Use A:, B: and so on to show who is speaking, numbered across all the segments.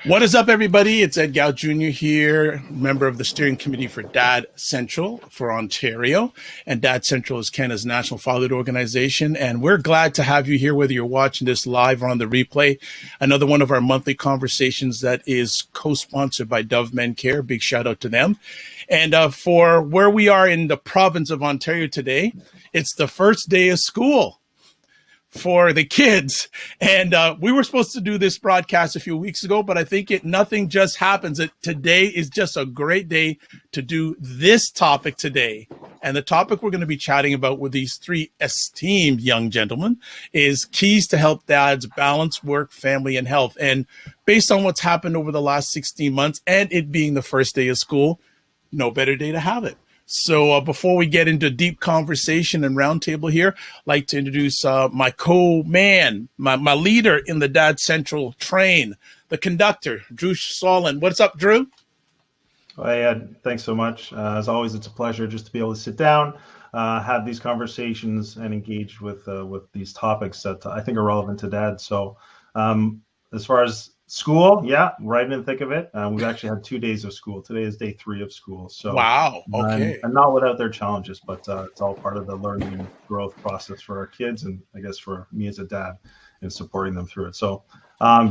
A: What is up, everybody? It's Ed Gow Jr. here, member of the steering committee for Dad Central for Ontario. And Dad Central is Canada's national fatherhood organization. And we're glad to have you here, whether you're watching this live or on the replay. Another one of our monthly conversations that is co-sponsored by Dove Men Care. Big shout out to them. And for where we are in the province of Ontario today, it's the first day of school for the kids. And we were supposed to do this broadcast a few weeks ago, but I think nothing just happens. Today is just a great day to do this topic today. And the topic we're going to be chatting about with these three esteemed young gentlemen is keys to help dads balance work, family, and health. And based on what's happened over the last 16 months and it being the first day of school, no better day to have it. So before we get into deep conversation and roundtable here, I'd like to introduce my co-man, my leader in the Dad Central train, the conductor, Drew Solon. What's up, Drew?
B: Hey, Ed. Thanks so much. As always, it's a pleasure just to be able to sit down, have these conversations, and engage with these topics that I think are relevant to dads. So as far as school, yeah, right in the thick of it. We've actually had 2 days of school. Today is day 3 of school. So
A: wow, okay.
B: And not without their challenges, but it's all part of the learning and growth process for our kids, and I guess for me as a dad in supporting them through it. So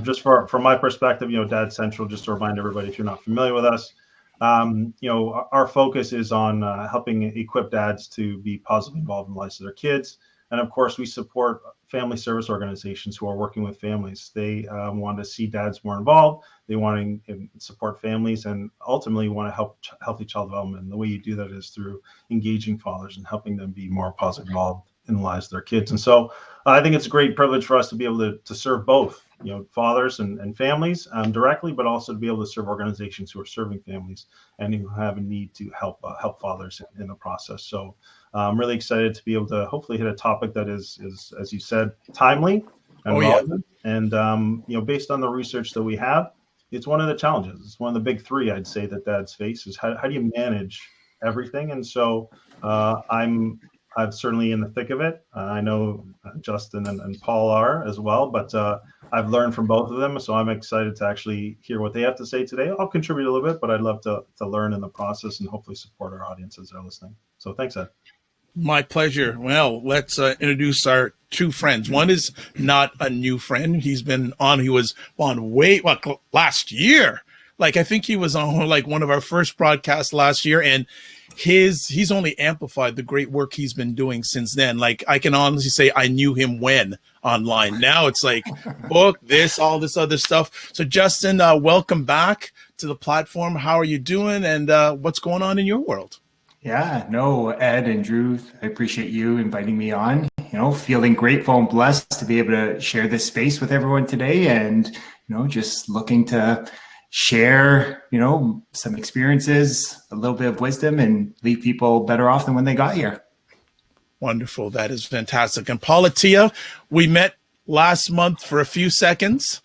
B: just from my perspective, Dad Central, just to remind everybody, if you're not familiar with us, our focus is on helping equip dads to be positively involved in the lives of their kids. And of course, we support family service organizations who are working with families. They want to see dads more involved. They want to support families and ultimately want to help healthy child development. And the way you do that is through engaging fathers and helping them be more positively involved in the lives of their kids. And so I think it's a great privilege for us to be able to serve both, fathers and families directly, but also to be able to serve organizations who are serving families and who have a need to help fathers in the process. So I'm really excited to be able to hopefully hit a topic that is as you said, timely and relevant. Yeah. And based on the research that we have, it's one of the challenges. It's one of the big 3, I'd say, that dads face is how do you manage everything? And so I'm certainly in the thick of it. I know Justin and Paul are as well, but I've learned from both of them. So I'm excited to actually hear what they have to say today. I'll contribute a little bit, but I'd love to learn in the process and hopefully support our audience as they're listening. So thanks, Ed.
A: My pleasure. Well, let's introduce our 2 friends. One is not a new friend. He was on last year. Like, I think he was on one of our first broadcasts last year, and he's only amplified the great work he's been doing since then. Like, I can honestly say I knew him when online. Now it's like book this, all this other stuff. So Justin, welcome back to the platform. How are you doing, and what's going on in your world?
C: Yeah, no, Ed and Drew, I appreciate you inviting me on. Feeling grateful and blessed to be able to share this space with everyone today, and just looking to share some experiences, a little bit of wisdom, and leave people better off than when they got here.
A: Wonderful. That is fantastic. And Paula Tia, we met last month for a few seconds.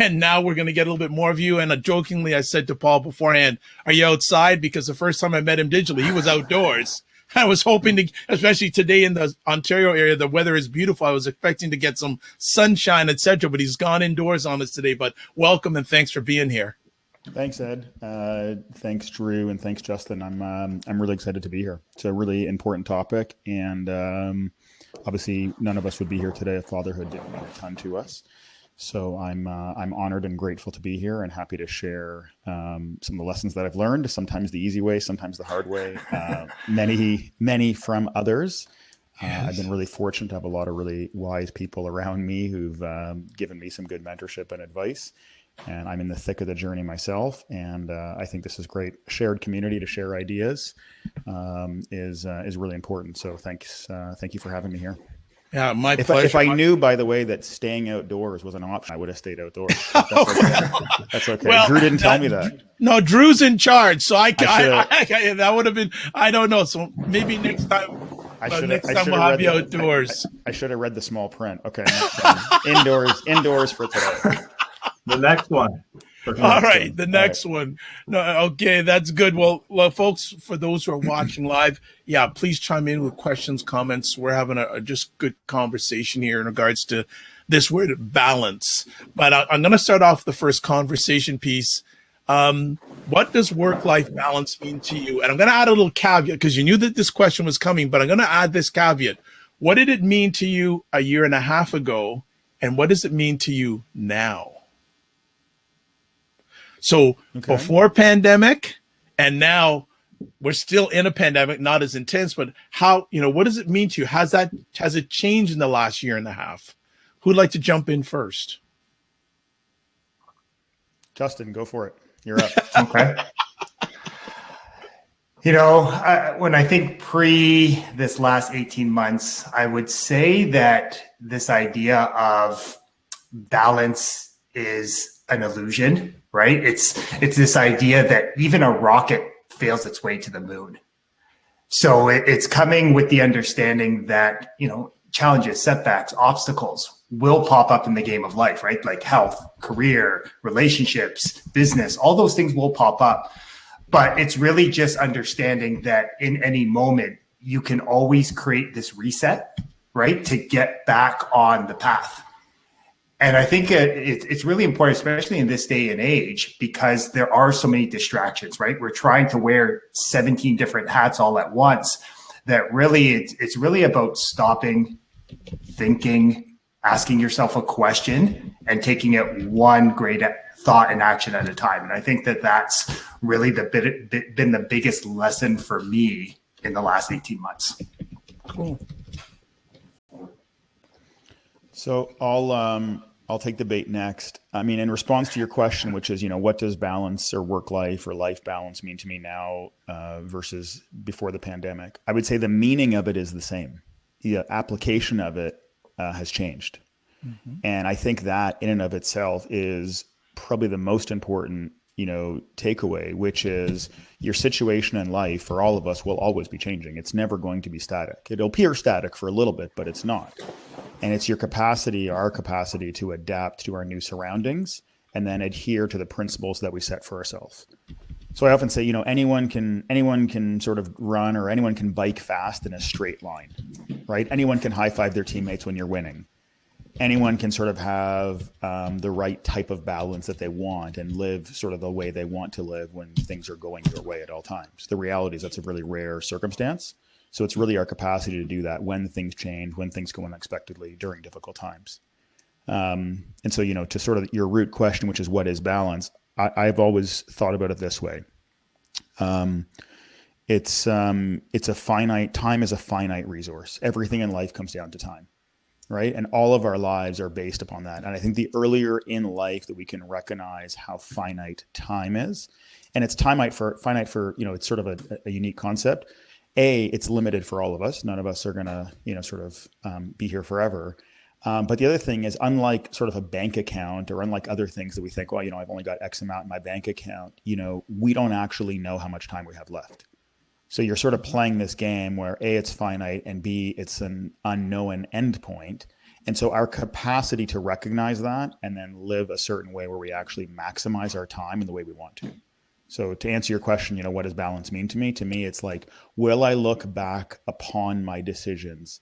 A: And now we're going to get a little bit more of you. And jokingly, I said to Paul beforehand, are you outside? Because the first time I met him digitally, he was outdoors. I was hoping to, especially today in the Ontario area, the weather is beautiful. I was expecting to get some sunshine, etc. But he's gone indoors on us today. But welcome and thanks for being here.
D: Thanks, Ed. Thanks, Drew, and thanks, Justin. I'm really excited to be here. It's a really important topic, and obviously, none of us would be here today if fatherhood didn't mean a ton to us. So I'm honored and grateful to be here and happy to share some of the lessons that I've learned, sometimes the easy way, sometimes the hard way, many from others. Yes. I've been really fortunate to have a lot of really wise people around me who've given me some good mentorship and advice. And I'm in the thick of the journey myself. And I think this is great. Shared community to share ideas is really important. So thanks. Thank you for having me here.
A: Yeah, my pleasure.
D: If I knew, by the way, that staying outdoors was an option, I would have stayed outdoors. That's okay. That's okay. Well, Drew didn't tell me that.
A: No, Drew's in charge, so I that would have been. I don't know. So maybe next time. Next time we'll have you outdoors.
D: I should have read the small print. Okay, indoors for today.
B: The next one.
A: All right, the next one. No, okay, that's good. Well, folks, for those who are watching live, yeah, please chime in with questions, comments. We're having a just good conversation here in regards to this word balance. But I'm going to start off the first conversation piece. What does work-life balance mean to you? And I'm going to add a little caveat because you knew that this question was coming, but I'm going to add this caveat. What did it mean to you a year and a half ago? And what does it mean to you now? So before pandemic and now we're still in a pandemic, not as intense, but how, what does it mean to you? Has it changed in the last year and a half? Who'd like to jump in first?
D: Justin, go for it. You're up.
C: Okay. When I think pre this last 18 months, I would say that this idea of balance is an illusion, right? It's this idea that even a rocket fails its way to the moon. So it's coming with the understanding that, challenges, setbacks, obstacles will pop up in the game of life, right? Like health, career, relationships, business, all those things will pop up. But it's really just understanding that in any moment, you can always create this reset, right? To get back on the path. And I think it's really important, especially in this day and age, because there are so many distractions, right? We're trying to wear 17 different hats all at once, that really it's really about stopping, thinking, asking yourself a question, and taking it one great thought and action at a time. And I think that that's really been the biggest lesson for me in the last 18 months.
A: Cool.
D: So I'll take the bait next. I mean, in response to your question, which is, what does balance or work life or life balance mean to me now versus before the pandemic? I would say the meaning of it is the same. The application of it has changed. Mm-hmm. And I think that in and of itself is probably the most important, takeaway, which is your situation in life for all of us will always be changing. It's never going to be static. It'll appear static for a little bit, but it's not. And it's our capacity to adapt to our new surroundings and then adhere to the principles that we set for ourselves. So I often say, anyone can sort of run, or anyone can bike fast in a straight line, right? Anyone can high five their teammates when you're winning. Anyone can sort of have the right type of balance that they want and live sort of the way they want to live when things are going their way at all times. The reality is that's a really rare circumstance. So it's really our capacity to do that when things change, when things go unexpectedly during difficult times. And so, to sort of your root question, which is what is balance, I've always thought about it this way. It's a finite, time is a finite resource. Everything in life comes down to time. Right. And all of our lives are based upon that. And I think the earlier in life that we can recognize how finite time is, and it's finite for, it's sort of a unique concept. It's limited for all of us. None of us are going to, be here forever. But the other thing is, unlike sort of a bank account or unlike other things that we think, well, I've only got X amount in my bank account, we don't actually know how much time we have left. So you're sort of playing this game where A, it's finite, and B, it's an unknown endpoint. And so our capacity to recognize that and then live a certain way where we actually maximize our time in the way we want to. So to answer your question, what does balance mean to me? To me, it's like, will I look back upon my decisions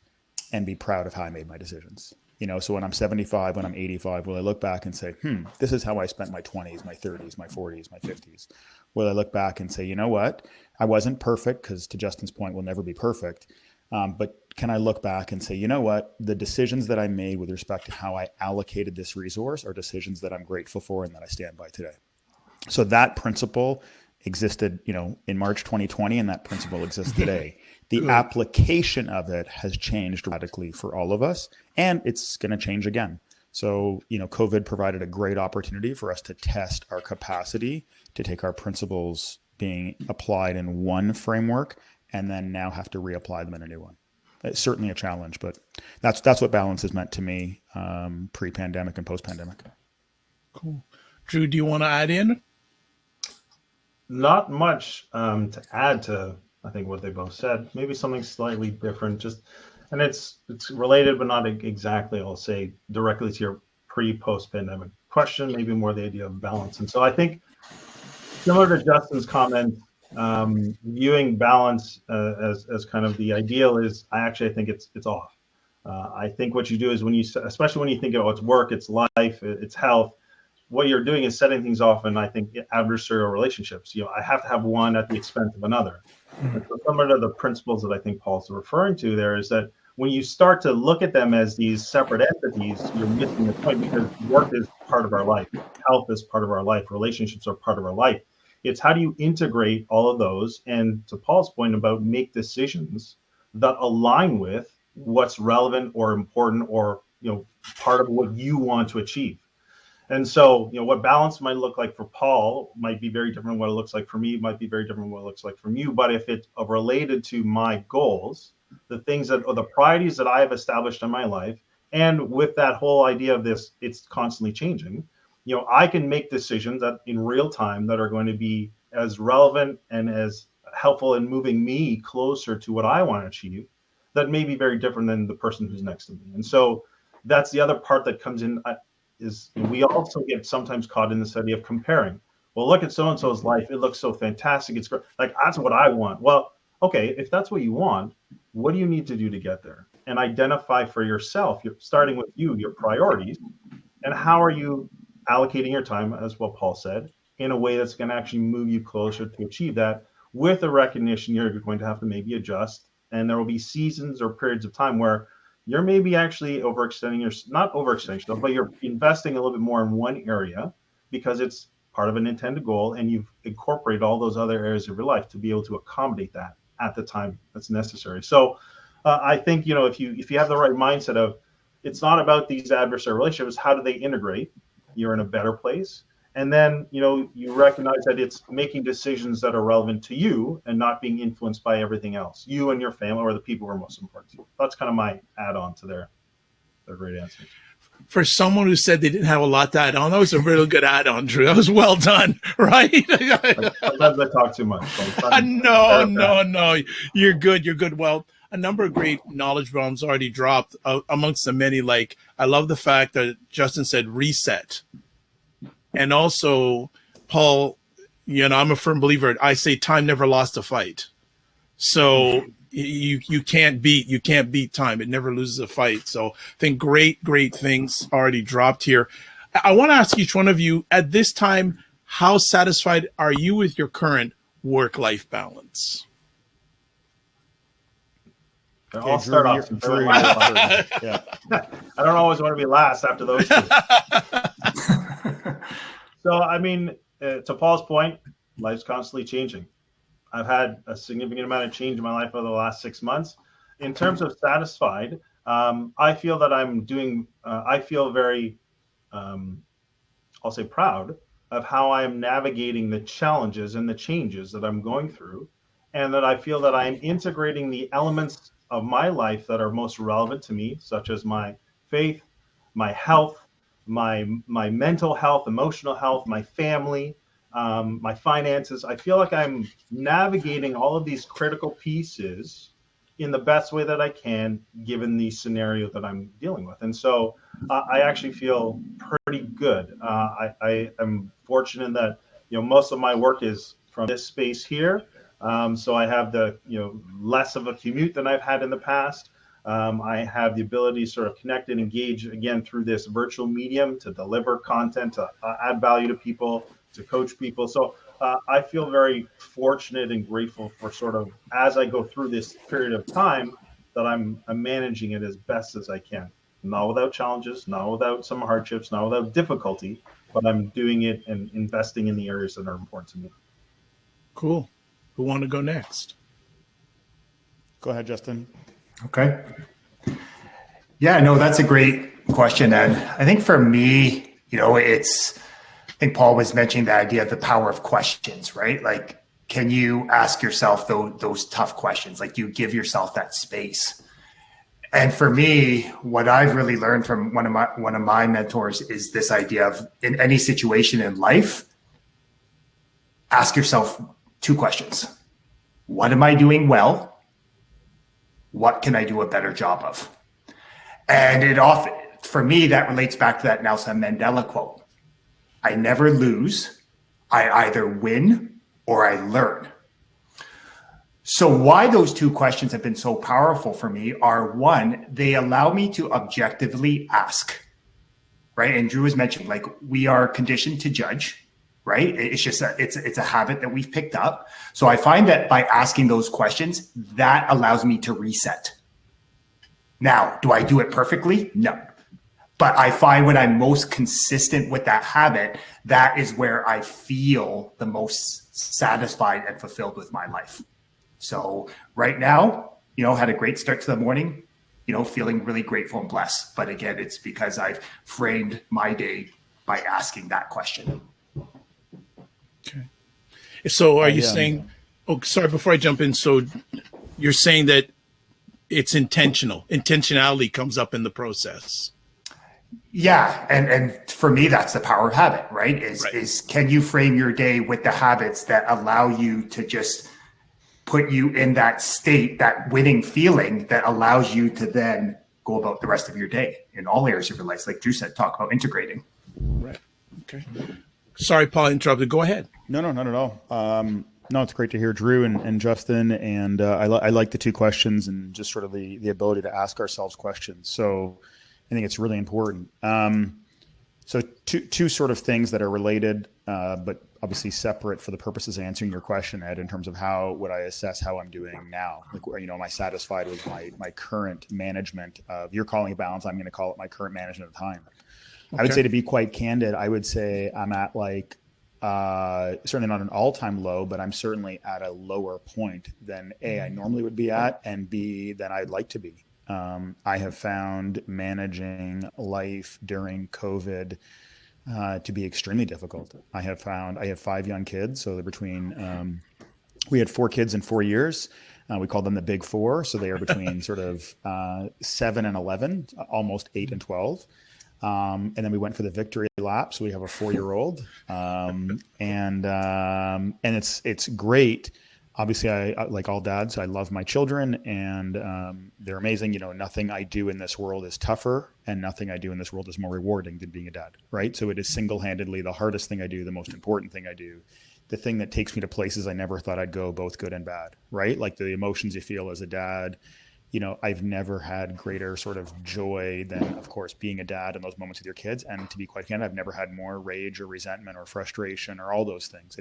D: and be proud of how I made my decisions? So when I'm 75, when I'm 85, will I look back and say, this is how I spent my 20s, my 30s, my 40s, my 50s? Will I look back and say, you know what? I wasn't perfect, because to Justin's point, we'll never be perfect. But can I look back and say, you know what? The decisions that I made with respect to how I allocated this resource are decisions that I'm grateful for and that I stand by today. So that principle existed, in March 2020, and that principle exists today. The application of it has changed radically for all of us, and it's going to change again. So, COVID provided a great opportunity for us to test our capacity to take our principles being applied in one framework and then now have to reapply them in a new one. It's certainly a challenge, but that's what balance has meant to me pre-pandemic and post-pandemic.
A: Cool. Drew, do you want to add in?
B: Not much to add to, I think, what they both said. Maybe something slightly different, and it's related, but not exactly, I'll say, directly to your pre-post-pandemic question, maybe more the idea of balance. And so I think, similar to Justin's comment, viewing balance as kind of the ideal is, I think it's off. I think what you do is especially when you think of it's work, it's life, it's health, what you're doing is setting things off in, I think, adversarial relationships. I have to have one at the expense of another. And so some of the principles that I think Paul's referring to there is that when you start to look at them as these separate entities, you're missing the point, because work is part of our life, health is part of our life, relationships are part of our life. It's how do you integrate all of those, and to Paul's point about make decisions that align with what's relevant or important, or part of what you want to achieve. And so, what balance might look like for Paul might be very different than what it looks like for me, might be very different than what it looks like from you. But if it's related to my goals, the things that are the priorities that I have established in my life, and with that whole idea of this, it's constantly changing, I can make decisions that in real time that are going to be as relevant and as helpful in moving me closer to what I want to achieve, that may be very different than the person who's next to me. And so that's the other part that comes in. Is we also get sometimes caught in this idea of comparing. Well, look at so-and-so's life. It looks so fantastic. It's great. Like, that's what I want. Well, okay, if that's what you want, what do you need to do to get there? And identify for yourself, you're starting with your priorities, and how are you allocating your time, as what Paul said, in a way that's going to actually move you closer to achieve that, with a recognition you're going to have to maybe adjust. And there will be seasons or periods of time where you're maybe actually not overextending yourself, but you're investing a little bit more in one area because it's part of an intended goal, and you've incorporated all those other areas of your life to be able to accommodate that at the time that's necessary. So I think, if you have the right mindset of, it's not about these adversarial relationships, how do they integrate? You're in a better place. And then, you recognize that it's making decisions that are relevant to you and not being influenced by everything else, you and your family, or the people who are most important to you. That's kind of my add-on to their great answer.
A: For someone who said they didn't have a lot to add on, that was a real good add-on, Drew. That was well done, right?
B: Sometimes I talk too much.
A: No. You're good. Well, a number of great knowledge bombs already dropped amongst the many. Like, I love the fact that Justin said reset. And also, Paul, I'm a firm believer. I say time never lost a fight. So you can't beat time. It never loses a fight. So I think great things already dropped here. I want to ask each one of you at this time, how satisfied are you with your current work-life balance?
B: I'll start off. Drew, yeah. I don't always want to be last after those two. So, I mean, to Paul's point, life's constantly changing. I've had a significant amount of change in my life over the last 6 months. In terms of satisfied, I feel that I feel very, I'll say, proud of how I am navigating the challenges and the changes that I'm going through, and that I feel that I am integrating the elements of my life that are most relevant to me, such as my faith, my health, my mental health, emotional health, my family, my finances. I feel like I'm navigating all of these critical pieces in the best way that I can, given the scenario that I'm dealing with. And so I actually feel pretty good. I am fortunate that, most of my work is from this space here. So I have the, less of a commute than I've had in the past. I have the ability to sort of connect and engage again through this virtual medium to deliver content, to add value to people, to coach people. So I feel very fortunate and grateful for sort of, as I go through this period of time, that I'm managing it as best as I can. Not without challenges, not without some hardships, not without difficulty, but I'm doing it and investing in the areas that are important to me.
A: Cool. Who want to go next?
D: Go ahead, Justin.
C: Okay. Yeah, no, that's a great question. And I think for me, I think Paul was mentioning the idea of the power of questions, right? Like, can you ask yourself those tough questions? Like, you give yourself that space. And for me, what I've really learned from one of my mentors is this idea of, in any situation in life, ask yourself 2 questions. What am I doing well? What can I do a better job of? And it often, for me, that relates back to that Nelson Mandela quote. I never lose. I either win or I learn. So why those two questions have been so powerful for me are, one, they allow me to objectively ask, right? And Drew has mentioned, like, we are conditioned to judge, right? It's just it's a habit that we've picked up. So I find that by asking those questions, that allows me to reset. Now, do I do it perfectly? No. But I find when I'm most consistent with that habit, that is where I feel the most satisfied and fulfilled with my life. So right now, had a great start to the morning, feeling really grateful and blessed. But again, it's because I've framed my day by asking that question.
A: Okay. So are you saying, sorry, before I jump in, so you're saying that it's intentional. Intentionality comes up in the process.
C: Yeah. And for me, that's the power of habit, right? Is can you frame your day with the habits that allow you to just put you in that state, that winning feeling that allows you to then go about the rest of your day in all areas of your life. Like Drew said, talk about integrating.
A: Right. Okay. Sorry, Paul, I interrupted. Go ahead.
D: No, not at all. No, it's great to hear Drew and Justin. And I like the two questions and just sort of the ability to ask ourselves questions. So I think it's really important. So two sort of things that are related, but obviously separate for the purposes of answering your question, Ed, in terms of how would I assess how I'm doing now? Like, am I satisfied with my current management of, you're calling it balance, I'm going to call it my current management of time. Okay. I would say, to be quite candid, I would say I'm at certainly not an all-time low, but I'm certainly at a lower point than A, I normally would be at, and B, than I'd like to be. I have found managing life during COVID to be extremely difficult. I have 5 young kids, so they're between, we had 4 kids in 4 years. We call them the big 4. So they are between sort of 7 and 11, almost 8 and 12. And then we went for the victory lap. So we have a 4-year-old, and it's great. Obviously, I like all dads, I love my children, and they're amazing. Nothing I do in this world is tougher, and nothing I do in this world is more rewarding than being a dad, right? So it is single-handedly the hardest thing I do, the most important thing I do, the thing that takes me to places I never thought I'd go, both good and bad, right? Like the emotions you feel as a dad. I've never had greater sort of joy than, of course, being a dad in those moments with your kids. And to be quite candid, I've never had more rage or resentment or frustration or all those things.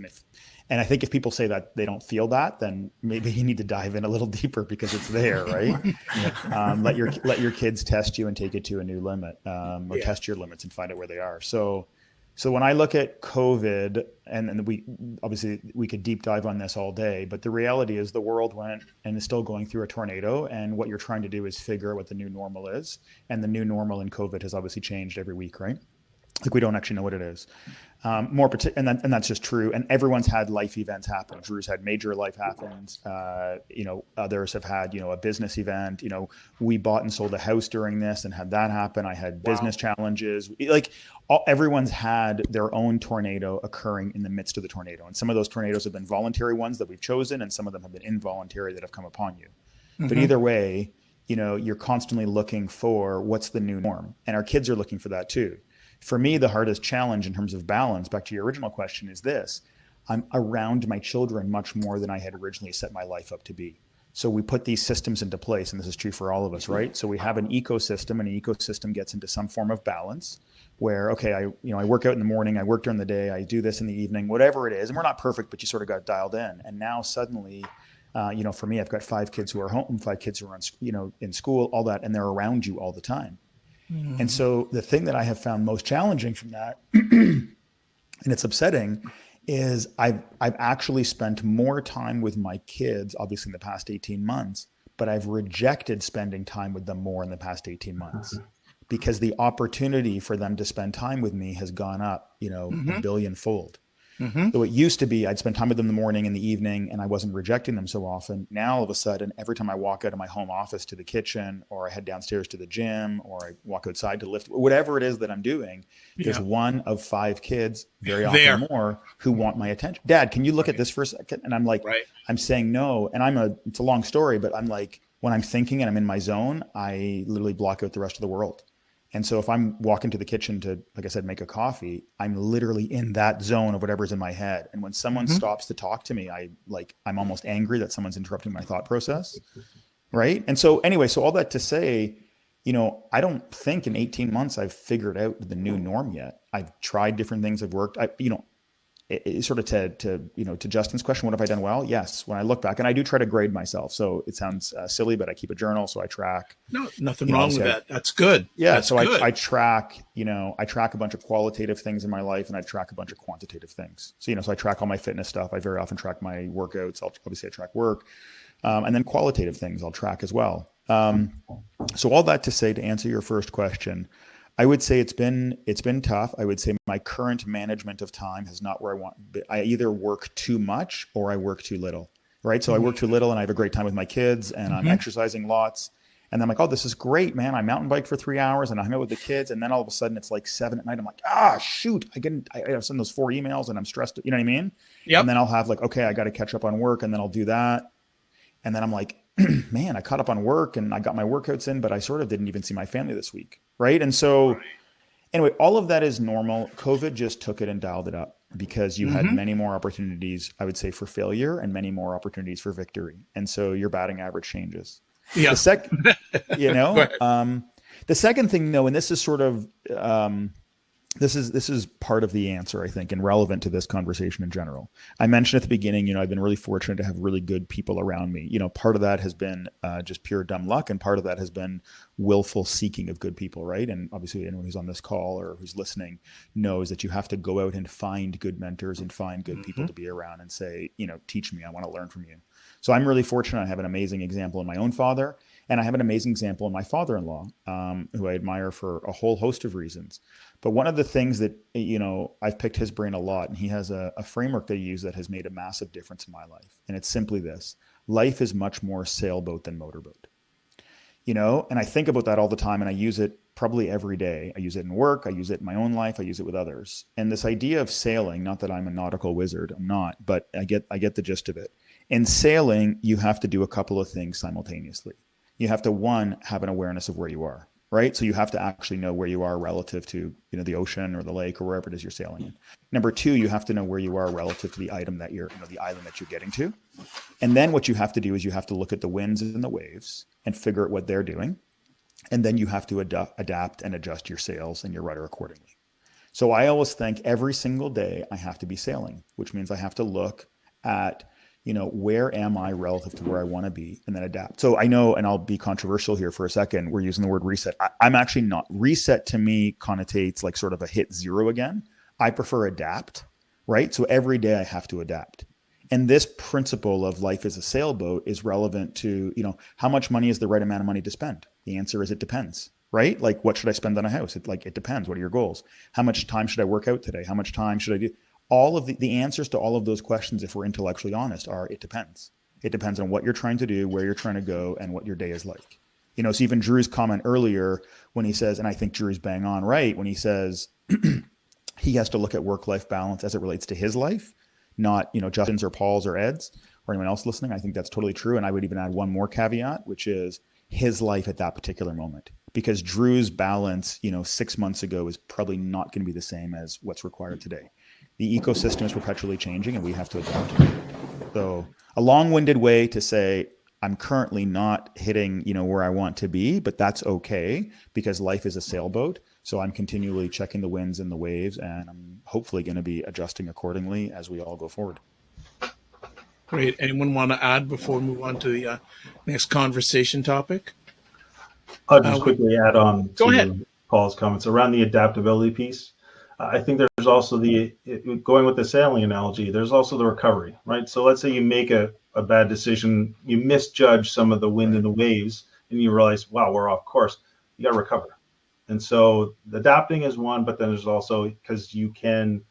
D: And I think if people say that they don't feel that, then maybe you need to dive in a little deeper, because it's there, right? Let your kids test you and take it to a new limit, or test your limits and find out where they are. So when I look at COVID, and we could deep dive on this all day, but the reality is the world went and is still going through a tornado, and what you're trying to do is figure out what the new normal is. And the new normal in COVID has obviously changed every week, right? Like, we don't actually know what it is. And that's just true. And everyone's had life events happen. Drew's had major life happens. Others have had, a business event. We bought and sold a house during this and had that happen. I had business challenges. Everyone's had their own tornado occurring in the midst of the tornado. And some of those tornadoes have been voluntary ones that we've chosen, and some of them have been involuntary that have come upon you. Mm-hmm. But either way, you're constantly looking for what's the new norm. And our kids are looking for that too. For me, the hardest challenge in terms of balance, back to your original question, is this: I'm around my children much more than I had originally set my life up to be. So we put these systems into place, and this is true for all of us, right? So we have an ecosystem, and an ecosystem gets into some form of balance where, okay, I work out in the morning, I work during the day, I do this in the evening, whatever it is. And we're not perfect, but you sort of got dialed in. And now suddenly, for me, I've got 5 kids who are home, 5 kids who are in school, all that, and they're around you all the time. Mm-hmm. And so the thing that I have found most challenging from that, and it's upsetting, is I've actually spent more time with my kids, obviously in the past 18 months, but I've rejected spending time with them more in the past 18 months because the opportunity for them to spend time with me has gone up, a billion-fold. Mm-hmm. So it used to be I'd spend time with them in the morning and the evening, and I wasn't rejecting them so often. Now, all of a sudden, every time I walk out of my home office to the kitchen, or I head downstairs to the gym, or I walk outside to lift, whatever it is that I'm doing, there's one of 5 kids, very often more, who want my attention. Dad, can you look at this for a second? And I'm like, I'm saying no. And it's a long story, but I'm like, when I'm thinking and I'm in my zone, I literally block out the rest of the world. And so if I'm walking to the kitchen to, like I said, make a coffee, I'm literally in that zone of whatever's in my head. And when someone stops to talk to me, I'm almost angry that someone's interrupting my thought process. Right. And so anyway, so all that to say, I don't think in 18 months I've figured out the new norm yet. I've tried different things. I've worked, sort of to Justin's question, what have I done well? Yes. When I look back, and I do try to grade myself. So it sounds silly, but I keep a journal. So I track.
A: No, nothing wrong with that. That's good.
D: Yeah.
A: That's
D: so
A: good.
D: I track, I track a bunch of qualitative things in my life, and I track a bunch of quantitative things. So, so I track all my fitness stuff. I very often track my workouts. Obviously I track work. And then qualitative things I'll track as well. So all that to say, to answer your first question, I would say it's been tough. I would say my current management of time is not where I want. I either work too much or I work too little, right? So I work too little and I have a great time with my kids and I'm exercising lots. And then I'm like, oh, this is great, man. I mountain bike for 3 hours and I hang out with the kids. And then all of a sudden it's like 7 at night. I'm like, shoot, I send those 4 emails and I'm stressed. You know what I mean?
A: Yep.
D: And then I'll have like, okay, I got to catch up on work. And then I'll do that. And then I'm like, man, I caught up on work and I got my workouts in, but I sort of didn't even see my family this week. Right. And so anyway, all of that is normal. COVID just took it and dialed it up because you had many more opportunities, I would say, for failure and many more opportunities for victory. And so your batting average changes.
A: Yeah.
D: The second thing though, and this is sort of, this is part of the answer, I think, and relevant to this conversation in general. I mentioned at the beginning, I've been really fortunate to have really good people around me. Part of that has been just pure dumb luck, and part of that has been willful seeking of good people, right? And obviously anyone who's on this call or who's listening knows that you have to go out and find good mentors and find good people to be around and say, teach me, I want to learn from you. So I'm really fortunate. I have an amazing example in my own father, and I have an amazing example in my father-in-law, who I admire for a whole host of reasons. But one of the things that, I've picked his brain a lot, and he has a framework that he uses that has made a massive difference in my life. And it's simply this: life is much more sailboat than motorboat. And I think about that all the time, and I use it probably every day. I use it in work. I use it in my own life. I use it with others. And this idea of sailing, not that I'm a nautical wizard, I'm not, but I get the gist of it. In sailing, you have to do a couple of things simultaneously. You have to, one, have an awareness of where you are, right? So you have to actually know where you are relative to, the ocean or the lake or wherever it is you're sailing in. Number two, you have to know where you are relative to the item that the island that you're getting to. And then what you have to do is you have to look at the winds and the waves and figure out what they're doing. And then you have to adapt and adjust your sails and your rudder accordingly. So I always think every single day I have to be sailing, which means I have to look at, where am I relative to where I want to be, and then adapt. So I know, and I'll be controversial here for a second, we're using the word reset. I'm actually not. Reset to me connotates like sort of a hit zero again. I prefer adapt, right? So every day I have to adapt. And this principle of life as a sailboat is relevant to, how much money is the right amount of money to spend? The answer is it depends, right? Like, what should I spend on a house? It depends. What are your goals? How much time should I work out today? How much time should I do? All of the answers to all of those questions, if we're intellectually honest, are it depends. It depends on what you're trying to do, where you're trying to go, and what your day is like. So even Drew's comment earlier when he says, and I think Drew's bang on right, when he says he has to look at work-life balance as it relates to his life, not, Justin's or Paul's or Ed's or anyone else listening. I think that's totally true. And I would even add one more caveat, which is his life at that particular moment. Because Drew's balance, 6 months ago is probably not going to be the same as what's required today. The ecosystem is perpetually changing and we have to adapt. So a long-winded way to say I'm currently not hitting, where I want to be, but that's okay because life is a sailboat. So I'm continually checking the winds and the waves, and I'm hopefully going to be adjusting accordingly as we all go forward.
A: Great. Anyone want to add before we move on to the next conversation topic?
B: I'll just quickly add on
A: Go
B: to
A: ahead.
B: Paul's comments around the adaptability piece. I think there's also going with the sailing analogy, there's also the recovery, right? So let's say you make a bad decision, you misjudge some of the wind and the waves, and you realize, wow, we're off course. You got to recover. And so adapting is one, but then there's also, because you can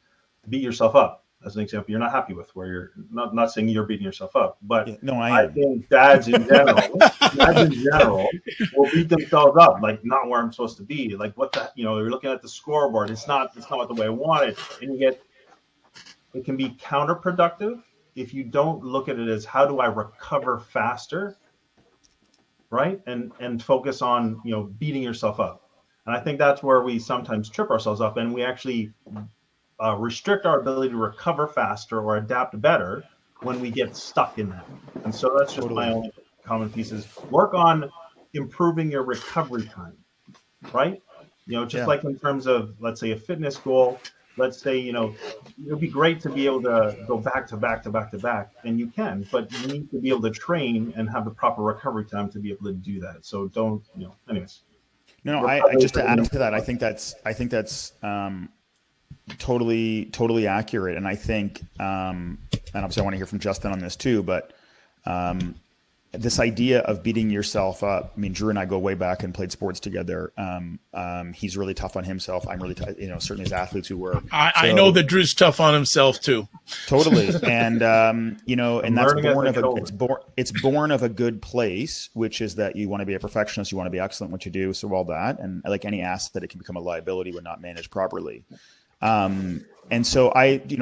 B: beat yourself up. As an example, you're not happy with where you're not saying you're beating yourself up, but yeah, no, I think dads in general will beat themselves up, like not where I'm supposed to be. Like what the, you're looking at the scoreboard. It's not what the way I want it. And it can be counterproductive if you don't look at it as how do I recover faster, right? And focus on, beating yourself up. And I think that's where we sometimes trip ourselves up, and we actually restrict our ability to recover faster or adapt better when we get stuck in that. And so that's just my only common piece is work on improving your recovery time, right? Just like in terms of, let's say, a fitness goal, let's say, it'd be great to be able to go back to back to back to back, and you can, but you need to be able to train and have the proper recovery time to be able to do that. So don't, anyways.
D: No, I just to add to that, I think that's totally accurate. And I think, and obviously I want to hear from Justin on this too, but this idea of beating yourself up. I mean, Drew and I go way back and played sports together. He's really tough on himself. I'm really, certainly as athletes who were.
A: I know that Drew's tough on himself too.
D: Totally. And, and that's it's born of a good place, which is that you want to be a perfectionist. You want to be excellent at what you do. So all that, and like any asset, it can become a liability when not managed properly. And so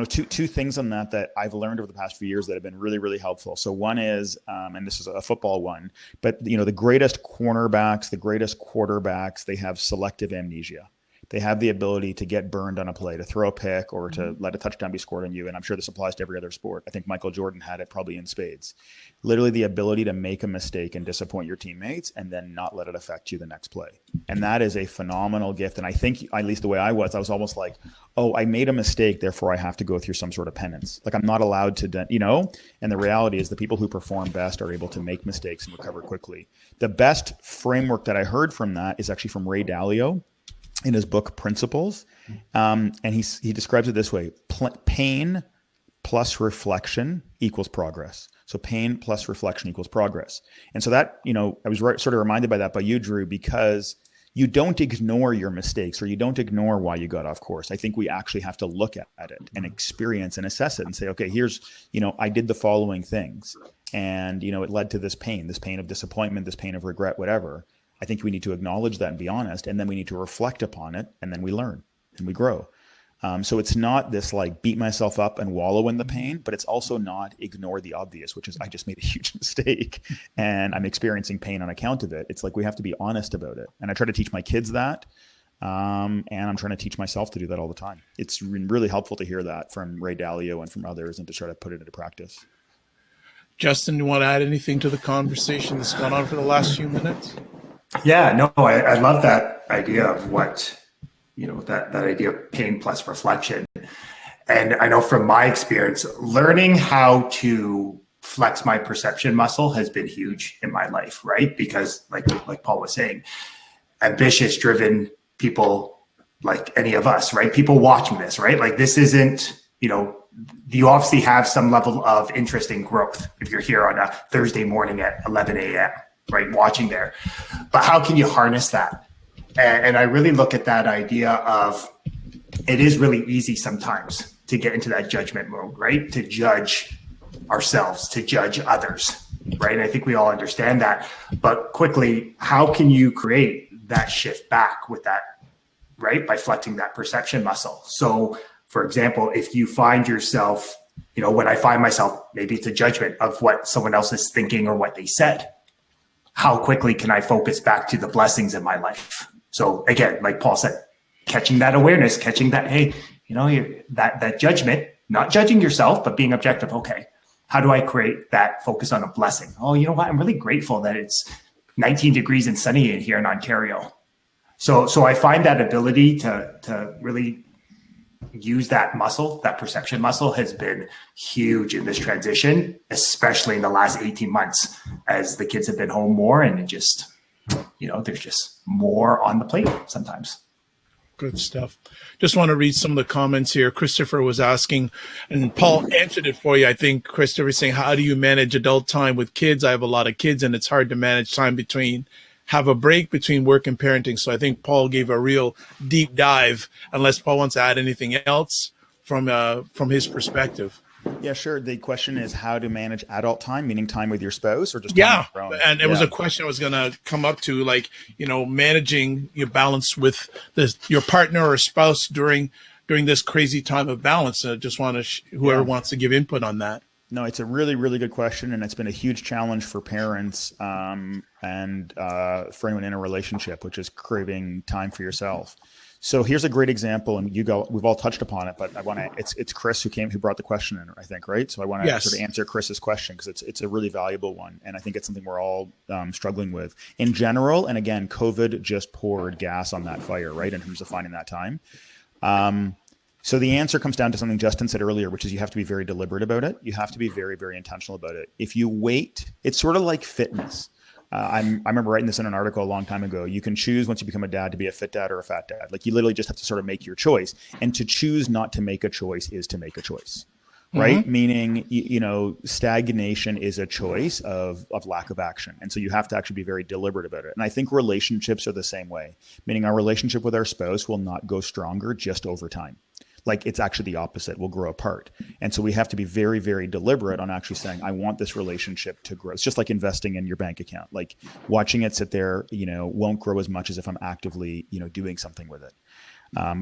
D: two things on that I've learned over the past few years that have been really, really helpful. So one is, and this is a football one, but the greatest cornerbacks, the greatest quarterbacks, they have selective amnesia. They have the ability to get burned on a play, to throw a pick or to let a touchdown be scored on you. And I'm sure this applies to every other sport. I think Michael Jordan had it probably in spades. Literally the ability to make a mistake and disappoint your teammates and then not let it affect you the next play. And that is a phenomenal gift. And I think, at least the way I was almost like, oh, I made a mistake, therefore I have to go through some sort of penance. Like I'm not allowed to, and the reality is the people who perform best are able to make mistakes and recover quickly. The best framework that I heard from that is actually from Ray Dalio in his book Principles. And he describes it this way: pain plus reflection equals progress. So pain plus reflection equals progress. And so that, I was sort of reminded by that by you, Drew, because you don't ignore your mistakes or you don't ignore why you got off course. I think we actually have to look at it and experience and assess it and say, okay, here's, I did the following things and, it led to this pain of disappointment, this pain of regret, whatever. I think we need to acknowledge that and be honest, and then we need to reflect upon it, and then we learn and we grow. So it's not this like beat myself up and wallow in the pain, but it's also not ignore the obvious, which is I just made a huge mistake and I'm experiencing pain on account of it. It's like we have to be honest about it. And I try to teach my kids that, and I'm trying to teach myself to do that all the time. It's really helpful to hear that from Ray Dalio and from others and to try to put it into practice.
A: Justin, you want to add anything to the conversation that's gone on for the last few minutes?
C: Yeah, no, I love that idea of what, that idea of pain plus reflection. And I know from my experience, learning how to flex my perception muscle has been huge in my life, right? Because like Paul was saying, ambitious, driven people like any of us, right? People watching this, right? Like this isn't, you obviously have some level of interest in growth if you're here on a Thursday morning at 11 a.m., right, watching there. But how can you harness that? And I really look at that idea of it is really easy sometimes to get into that judgment mode, right? To judge ourselves, to judge others, right? And I think we all understand that. But quickly, how can you create that shift back with that, right? By flexing that perception muscle. So, for example, if you find yourself, when I find myself, maybe it's a judgment of what someone else is thinking or what they said, how quickly can I focus back to the blessings in my life? So again, like Paul said, catching that awareness, catching that, hey, that judgment, not judging yourself, but being objective. Okay, how do I create that focus on a blessing? Oh, you know what? I'm really grateful that it's 19 degrees and sunny in here in Ontario. So I find that ability to really use that muscle, that perception muscle has been huge in this transition, especially in the last 18 months as the kids have been home more and it just, there's just more on the plate sometimes.
A: Good stuff. Just want to read some of the comments here. Christopher was asking, and Paul answered it for you. I think Christopher is saying, how do you manage adult time with kids? I have a lot of kids and it's hard to manage time have a break between work and parenting. So I think Paul gave a real deep dive, unless Paul wants to add anything else from his perspective.
D: Yeah, sure. The question is how to manage adult time, meaning time with your spouse or just
A: time with your own? And it was a question I was going to come up to, like, managing your balance with your partner or spouse during this crazy time of balance. I just want to, whoever wants to give input on that.
D: No, it's a really, really good question, and it's been a huge challenge for parents and for anyone in a relationship, which is craving time for yourself. So here's a great example, and we've all touched upon it, but I want to. It's Chris who brought the question in, I think, right? So I want to
A: Yes.
D: sort of answer Chris's question because it's a really valuable one, and I think it's something we're all struggling with in general. And again, COVID just poured gas on that fire, right? In terms of finding that time. So the answer comes down to something Justin said earlier, which is you have to be very deliberate about it. You have to be very, very intentional about it. If you wait, it's sort of like fitness. I remember writing this in an article a long time ago. You can choose once you become a dad to be a fit dad or a fat dad. Like you literally just have to sort of make your choice. And to choose not to make a choice is to make a choice, right? Mm-hmm. Meaning, stagnation is a choice of lack of action. And so you have to actually be very deliberate about it. And I think relationships are the same way, meaning our relationship with our spouse will not go stronger just over time. Like it's actually the opposite. We'll grow apart. And so we have to be very, very deliberate on actually saying, I want this relationship to grow. It's just like investing in your bank account. Like watching it sit there, won't grow as much as if I'm actively, doing something with it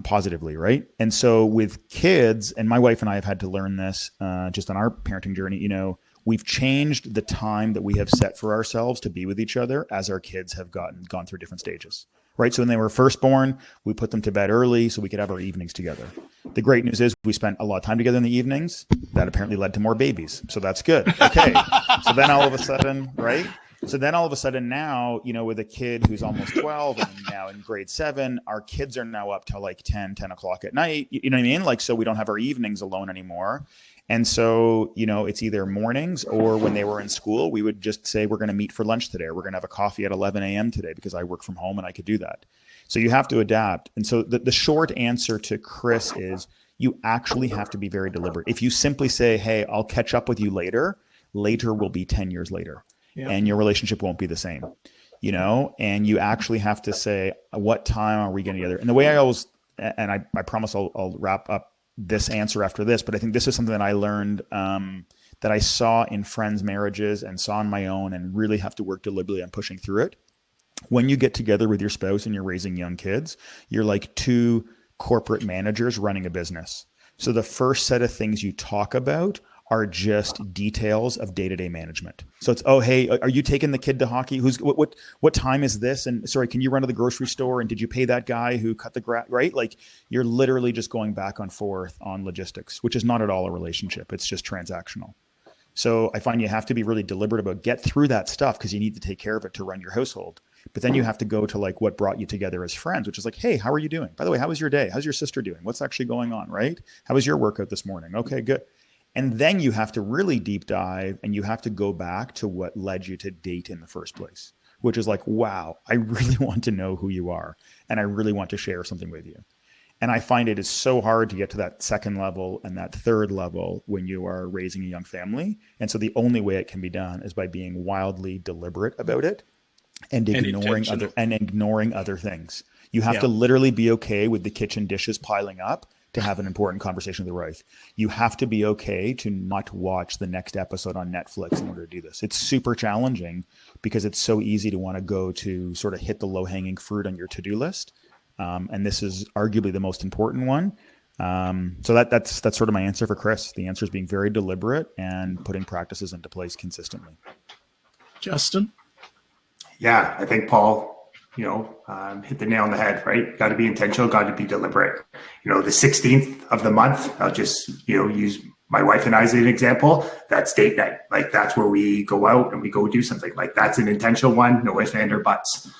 D: positively, right? And so with kids, and my wife and I have had to learn this just on our parenting journey, we've changed the time that we have set for ourselves to be with each other as our kids have gone through different stages. Right. So when they were first born, we put them to bed early so we could have our evenings together. The great news is we spent a lot of time together in the evenings. That apparently led to more babies. So that's good. Okay. So then all of a sudden, right? So then all of a sudden now, with a kid who's almost 12 and now in grade 7, our kids are now up till like 10 o'clock at night. You know what I mean? Like, so we don't have our evenings alone anymore. And so, it's either mornings or when they were in school, we would just say, we're going to meet for lunch today, or we're going to have a coffee at 11 a.m. today because I work from home and I could do that. So you have to adapt. And so the short answer to Chris is you actually have to be very deliberate. If you simply say, hey, I'll catch up with you later will be 10 years later. Yeah. And your relationship won't be the same, and you actually have to say, what time are we getting together? And the way I always, and I promise I'll wrap up this answer after this, but I think this is something that I learned that I saw in friends' marriages and saw on my own and really have to work deliberately on pushing through it. When you get together with your spouse and you're raising young kids, you're like two corporate managers running a business. So the first set of things you talk about are just details of day-to-day management. So it's, oh, hey, are you taking the kid to hockey? What time is this? And sorry, can you run to the grocery store? And did you pay that guy who cut the grass, right? Like you're literally just going back and forth on logistics, which is not at all a relationship. It's just transactional. So I find you have to be really deliberate about get through that stuff because you need to take care of it to run your household. But then you have to go to like what brought you together as friends, which is like, hey, how are you doing? By the way, how was your day? How's your sister doing? What's actually going on, right? How was your workout this morning? Okay, good. And then you have to really deep dive and you have to go back to what led you to date in the first place, which is like, wow, I really want to know who you are. And I really want to share something with you. And I find it is so hard to get to that second level and that third level when you are raising a young family. And so the only way it can be done is by being wildly deliberate about it and ignoring other things. You have to literally be okay with the kitchen dishes piling up to have an important conversation with your wife. You have to be okay to not watch the next episode on Netflix in order to do this. It's super challenging because it's so easy to want to go to sort of hit the low-hanging fruit on your to-do list. And this is arguably the most important one. So that's sort of my answer for Chris. The answer is being very deliberate and putting practices into place consistently.
A: Justin?
C: Yeah, I think Paul, hit the nail on the head, right? Got to be intentional, got to be deliberate. The 16th of the month, I'll just, use my wife and I as an example. That's date night. Like that's where we go out and we go do something. Like that's an intentional one, no ifs, ands, or buts.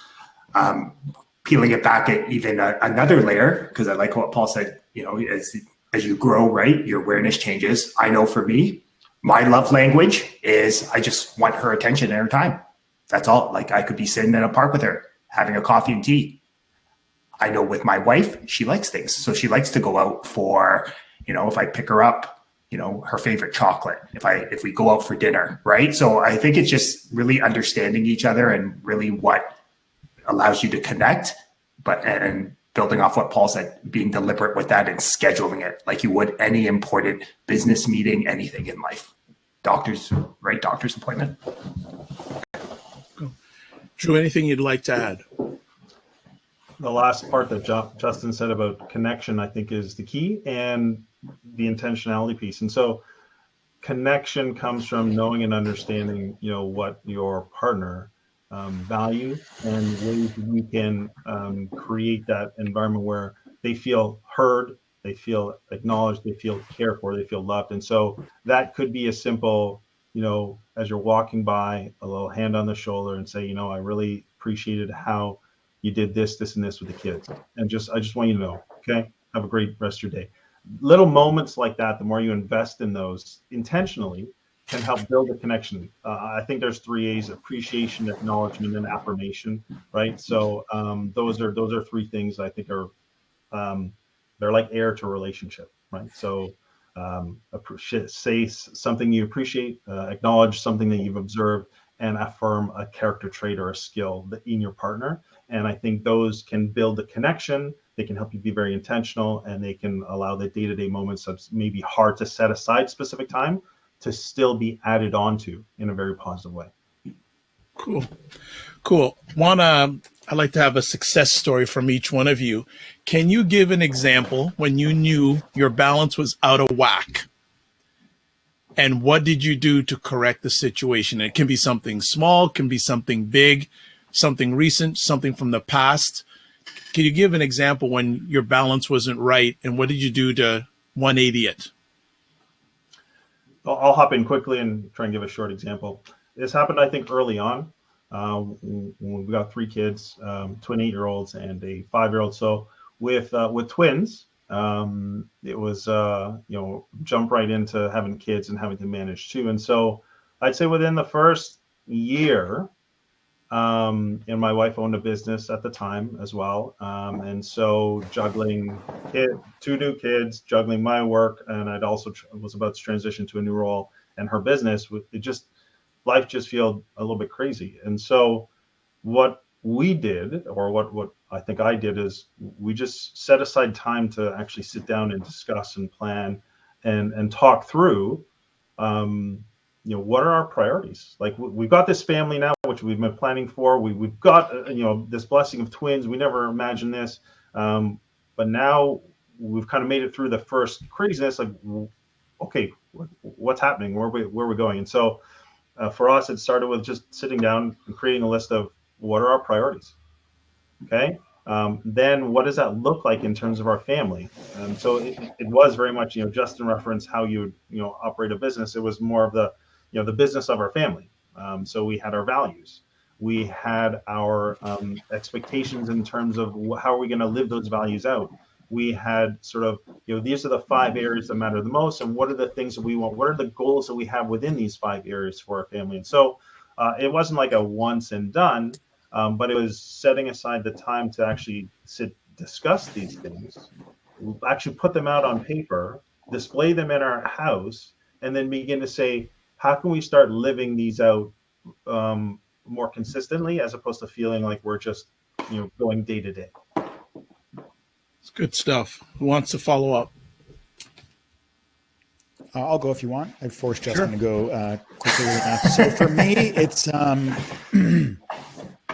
C: Peeling it back at even another layer, because I like what Paul said, as you grow, right, your awareness changes. I know for me, my love language is I just want her attention and her time. That's all. Like I could be sitting in a park with her, having a coffee and tea. I know with my wife, she likes things. So she likes to go out for, if I pick her up, her favorite chocolate, if we go out for dinner, right? So I think it's just really understanding each other and really what allows you to connect, and building off what Paul said, being deliberate with that and scheduling it like you would any important business meeting, anything in life. Doctor's appointment.
A: Drew, anything you'd like to add?
B: The last part that Justin said about connection, I think, is the key, and the intentionality piece. And so connection comes from knowing and understanding, what your partner values, and ways we can create that environment where they feel heard, they feel acknowledged, they feel cared for, they feel loved. And so that could be a simple, as you're walking by, a little hand on the shoulder and say, I really appreciated how you did this, this, and this with the kids. And I just want you to know, okay, have a great rest of your day. Little moments like that, the more you invest in those intentionally, can help build a connection. I think there's 3 A's: appreciation, acknowledgement, and affirmation, right? So those are 3 things I think are they're like air to a relationship, right? So say something you appreciate, acknowledge something that you've observed, and affirm a character trait or a skill in your partner. And I think those can build a connection. They can help you be very intentional, and they can allow the day-to-day moments that's maybe hard to set aside specific time to still be added onto in a very positive way.
A: Cool. I'd like to have a success story from each one of you. Can you give an example when you knew your balance was out of whack? And what did you do to correct the situation? It can be something small, can be something big, something recent, something from the past. Can you give an example when your balance wasn't right, and what did you do to 180 it?
B: I'll hop in quickly and try and give a short example. This happened, I think, early on. We got 3 kids, twin 8-year-olds and a 5-year-old. So with twins, it was jump right into having kids and having to manage 2. And so I'd say within the first year, and my wife owned a business at the time as well, and so juggling 2 new kids, juggling my work, and I'd also was about to transition to a new role and her business. Life just felt a little bit crazy. And so what we did, or what I think I did, is we just set aside time to actually sit down and discuss and plan and talk through, what are our priorities? Like, we've got this family now, which we've been planning for. We've got, this blessing of twins. We never imagined this. But now we've kind of made it through the first craziness. Like, okay, what's happening? Where are we going? And so, for us, it started with just sitting down and creating a list of what are our priorities. Okay. Then what does that look like in terms of our family? So it was very much, Justin referenced how you operate a business. It was more of the business of our family. So we had our values. We had our expectations in terms of how are we going to live those values out. We had sort of, these are the 5 areas that matter the most, and what are the things that we want? What are the goals that we have within these 5 areas for our family? And so it wasn't like a once and done, but it was setting aside the time to actually discuss these things, actually put them out on paper, display them in our house, and then begin to say, how can we start living these out more consistently, as opposed to feeling like we're just, going day to day.
A: It's good stuff. Who wants to follow up?
D: I'll go if you want. I forced Justin to go quickly enough. So for me, it's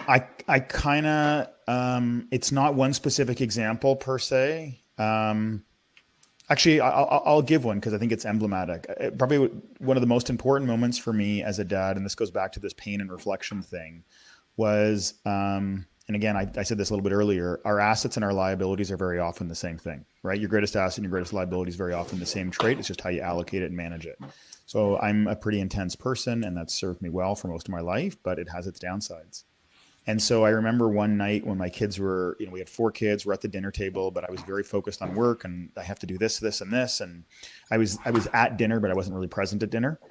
D: I kind of it's not one specific example per se. Actually, I'll give one because I think it's emblematic. Probably one of the most important moments for me as a dad, and this goes back to this pain and reflection thing, was, and again, I said this a little bit earlier, our assets and our liabilities are very often the same thing, right? Your greatest asset and your greatest liability is very often the same trait. It's just how you allocate it and manage it. So I'm a pretty intense person, and that's served me well for most of my life, but it has its downsides. And so I remember one night when my kids were, we had 4 kids, we're at the dinner table, but I was very focused on work, and I have to do this, this, and this. And I was at dinner, but I wasn't really present at dinner.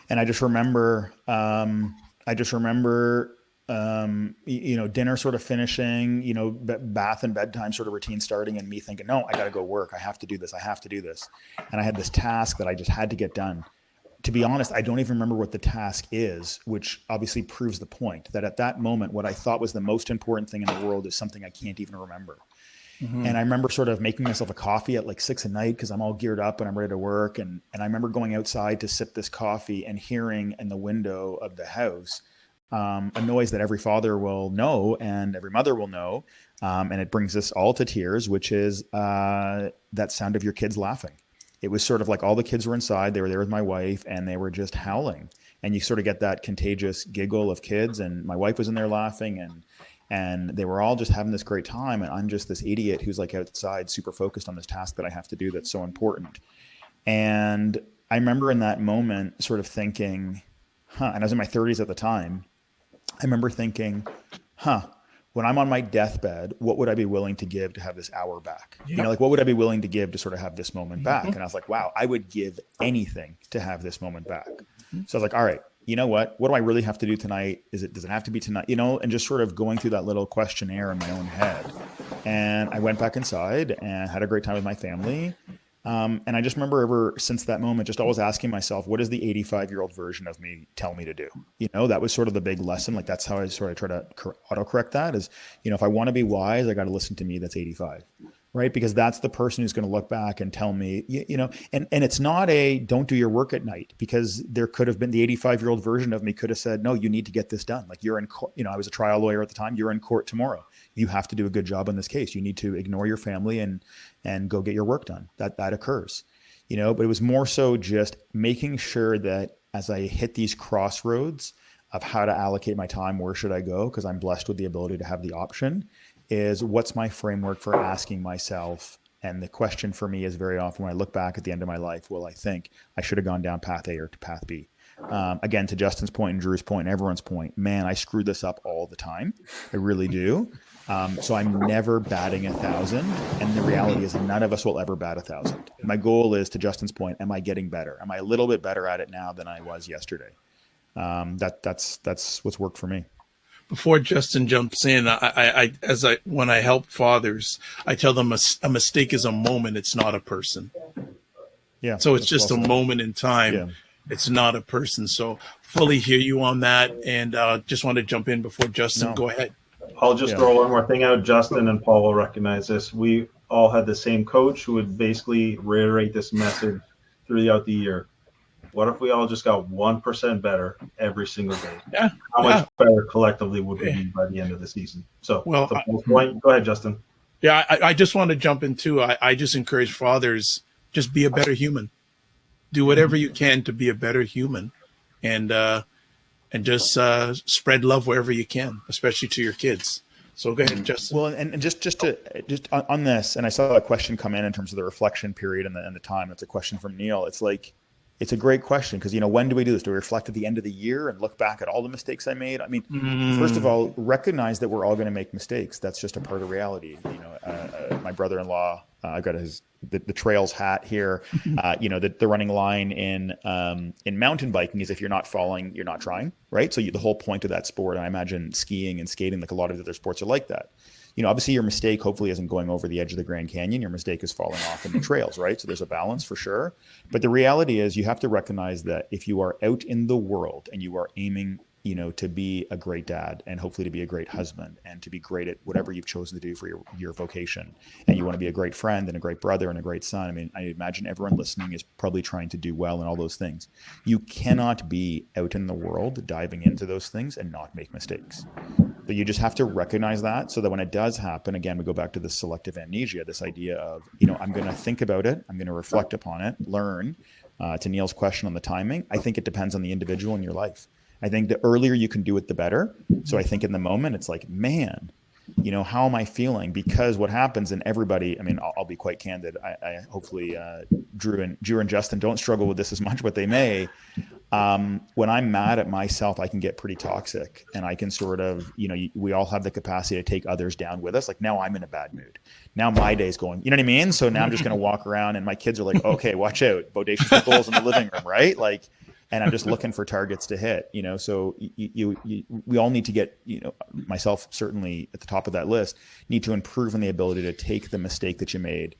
D: And I just remember, dinner sort of finishing, bath and bedtime sort of routine starting, and me thinking, no, I got to go work. I have to do this. And I had this task that I just had to get done. To be honest, I don't even remember what the task is, which obviously proves the point that at that moment, what I thought was the most important thing in the world is something I can't even remember. Mm-hmm. And I remember sort of making myself a coffee at like 6 p.m. because I'm all geared up and I'm ready to work. And I remember going outside to sip this coffee and hearing in the window of the house a noise that every father will know and every mother will know. And it brings us all to tears, which is that sound of your kids laughing. it was sort of like all the kids were inside, they were there with my wife, and they were just howling. And you sort of get that contagious giggle of kids, and my wife was in there laughing, and they were all just having this great time. And I'm just this idiot who's like outside, super focused on this task that I have to do that's so important. And I remember in that moment sort of thinking, and I was in my 30s at the time, I remember thinking, when I'm on my deathbed, what would I be willing to give to have this hour back? Yep. You know, like what would I be willing to give to sort of have this moment back? And I was like, wow, I would give anything to have this moment back. So I was like, all right, you know what do I really have to do tonight? Does it have to be tonight? You know, and just sort of going through that little questionnaire in my own head. And I went back inside and had a great time with my family. And I just remember ever since that moment, just always asking myself, what does the 85-year-old version of me tell me to do? You know, that was sort of the big lesson. Like that's how I sort of try to autocorrect that is, you know, if I want to be wise, I got to listen to me that's 85, right? Because that's the person who's going to look back and tell me, you know, and it's not don't do your work at night, because there could have been the 85-year-old version of me could have said, no, you need to get this done. Like you're in court, you know, I was a trial lawyer at the time. You're in court tomorrow. You have to do a good job on this case. You need to ignore your family and go get your work done. That occurs, you know, but it was more so just making sure that as I hit these crossroads of how to allocate my time, where should I go? Because I'm blessed with the ability to have the option, is what's my framework for asking myself. And the question for me is very often when I look back at the end of my life, will I think I should have gone down path A or to path B? Again, to Justin's point and Drew's point and everyone's point, man, I screw this up all the time. I really do. So I'm never batting 1,000. And the reality is none of us will ever bat 1,000. My goal is, to Justin's point, am I getting better? Am I a little bit better at it now than I was yesterday? That's what's worked for me.
A: Before Justin jumps in, when I help fathers, I tell them a mistake is a moment. It's not a person.
D: Yeah.
A: So it's just a moment in time. Yeah. It's not a person. So fully hear you on that. And just want to jump in before Justin. No. Go ahead.
B: I'll just throw one more thing out. Justin and Paul will recognize this. We all had the same coach who would basically reiterate this message throughout the year. What if we all just got 1% better every single day?
A: Yeah.
B: How much better collectively would we be by the end of the season? So,
A: well,
B: point. Go ahead, Justin.
A: Yeah, I just want to jump in too. I just encourage fathers, just be a better human. Do whatever you can to be a better human, and just spread love wherever you can, especially to your kids. So go ahead, Justin.
D: Well, and just on this, and I saw a question come in terms of the reflection period and the time. It's a question from Neil. It's like, it's a great question because, you know, when do we do this? Do we reflect at the end of the year and look back at all the mistakes I made? I mean, first of all, recognize that we're all going to make mistakes. That's just a part of reality. You know, my brother-in-law, I've got the trails hat here. You know, the running line in mountain biking is if you're not falling, you're not trying, right? So the whole point of that sport, and I imagine skiing and skating, like a lot of the other sports, are like that. You know, obviously your mistake hopefully isn't going over the edge of the Grand Canyon. Your mistake is falling off in the trails, right? So there's a balance for sure. But the reality is you have to recognize that if you are out in the world and you are aiming, you know, to be a great dad and hopefully to be a great husband and to be great at whatever you've chosen to do for your vocation, and you want to be a great friend and a great brother and a great son. I mean, I imagine everyone listening is probably trying to do well in all those things. You cannot be out in the world diving into those things and not make mistakes. But you just have to recognize that so that when it does happen, again, we go back to this selective amnesia, this idea of, you know, I'm going to think about it. I'm going to reflect upon it, learn. To Neil's question on the timing, I think it depends on the individual in your life. I think the earlier you can do it, the better. So I think in the moment, it's like, man, you know, how am I feeling? Because what happens, and everybody, I mean, I'll be quite candid. I hopefully Drew and Justin don't struggle with this as much, but they may. When I'm mad at myself, I can get pretty toxic, and I can sort of, you know, we all have the capacity to take others down with us. Like now I'm in a bad mood. Now my day's going, you know what I mean? So now I'm just going to walk around and my kids are like, okay, watch out. Bodacious goals in the living room, right? Like, and I'm just looking for targets to hit, you know? So we all need to get, you know, myself certainly at the top of that list, need to improve on the ability to take the mistake that you made,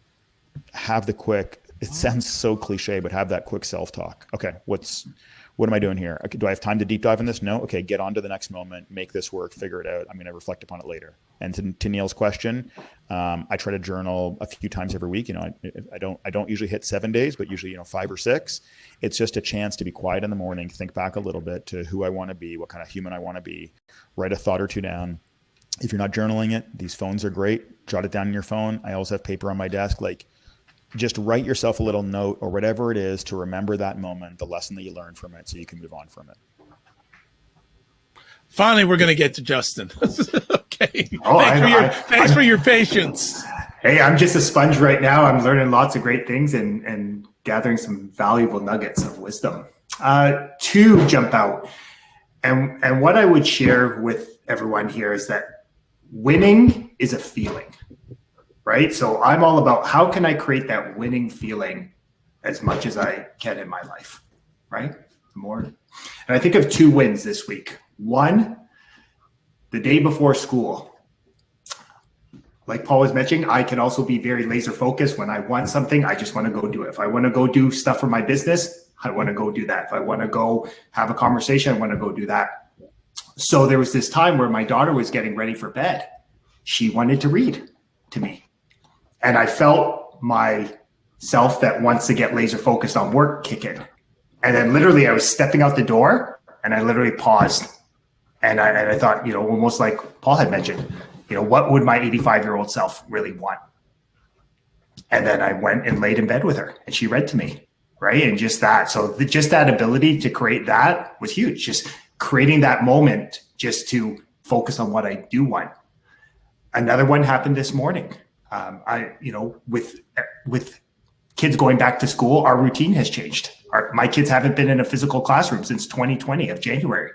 D: have the quick, it sounds so cliche, but have that quick self-talk. Okay, what am I doing here? Do I have time to deep dive in this? No. Okay, get on to the next moment, make this work, figure it out. I'm going to reflect upon it later. And to Neil's question, I try to journal a few times every week. You know, I don't usually hit 7 days, but usually, you know, 5 or 6. It's just a chance to be quiet in the morning, think back a little bit to who I want to be, what kind of human I want to be, write a thought or two down. If you're not journaling it, these phones are great. Jot it down in your phone. I always have paper on my desk. Like, just write yourself a little note or whatever it is to remember that moment, the lesson that you learned from it, so you can move on from it.
A: Finally, we're going to get to Justin. Okay.
C: Oh,
A: Thanks for your patience.
C: Hey, I'm just a sponge right now. I'm learning lots of great things and gathering some valuable nuggets of wisdom. Two jump out. And what I would share with everyone here is that winning is a feeling, right? So I'm all about how can I create that winning feeling as much as I can in my life, right? More. And I think of two wins this week. One, the day before school. Like Paul was mentioning, I can also be very laser focused. When I want something, I just want to go do it. If I want to go do stuff for my business, I want to go do that. If I want to go have a conversation, I want to go do that. So there was this time where my daughter was getting ready for bed. She wanted to read to me. And I felt myself that wants to get laser focused on work kick in. And then literally I was stepping out the door and I literally paused. And I thought, almost like Paul had mentioned, what would my 85-year-old self really want? And then I went and laid in bed with her and she read to me, right? And just that. So just that ability to create that was huge. Just creating that moment just to focus on what I do want. Another one happened this morning. With kids going back to school, our routine has changed. My kids haven't been in a physical classroom since 2020 of January.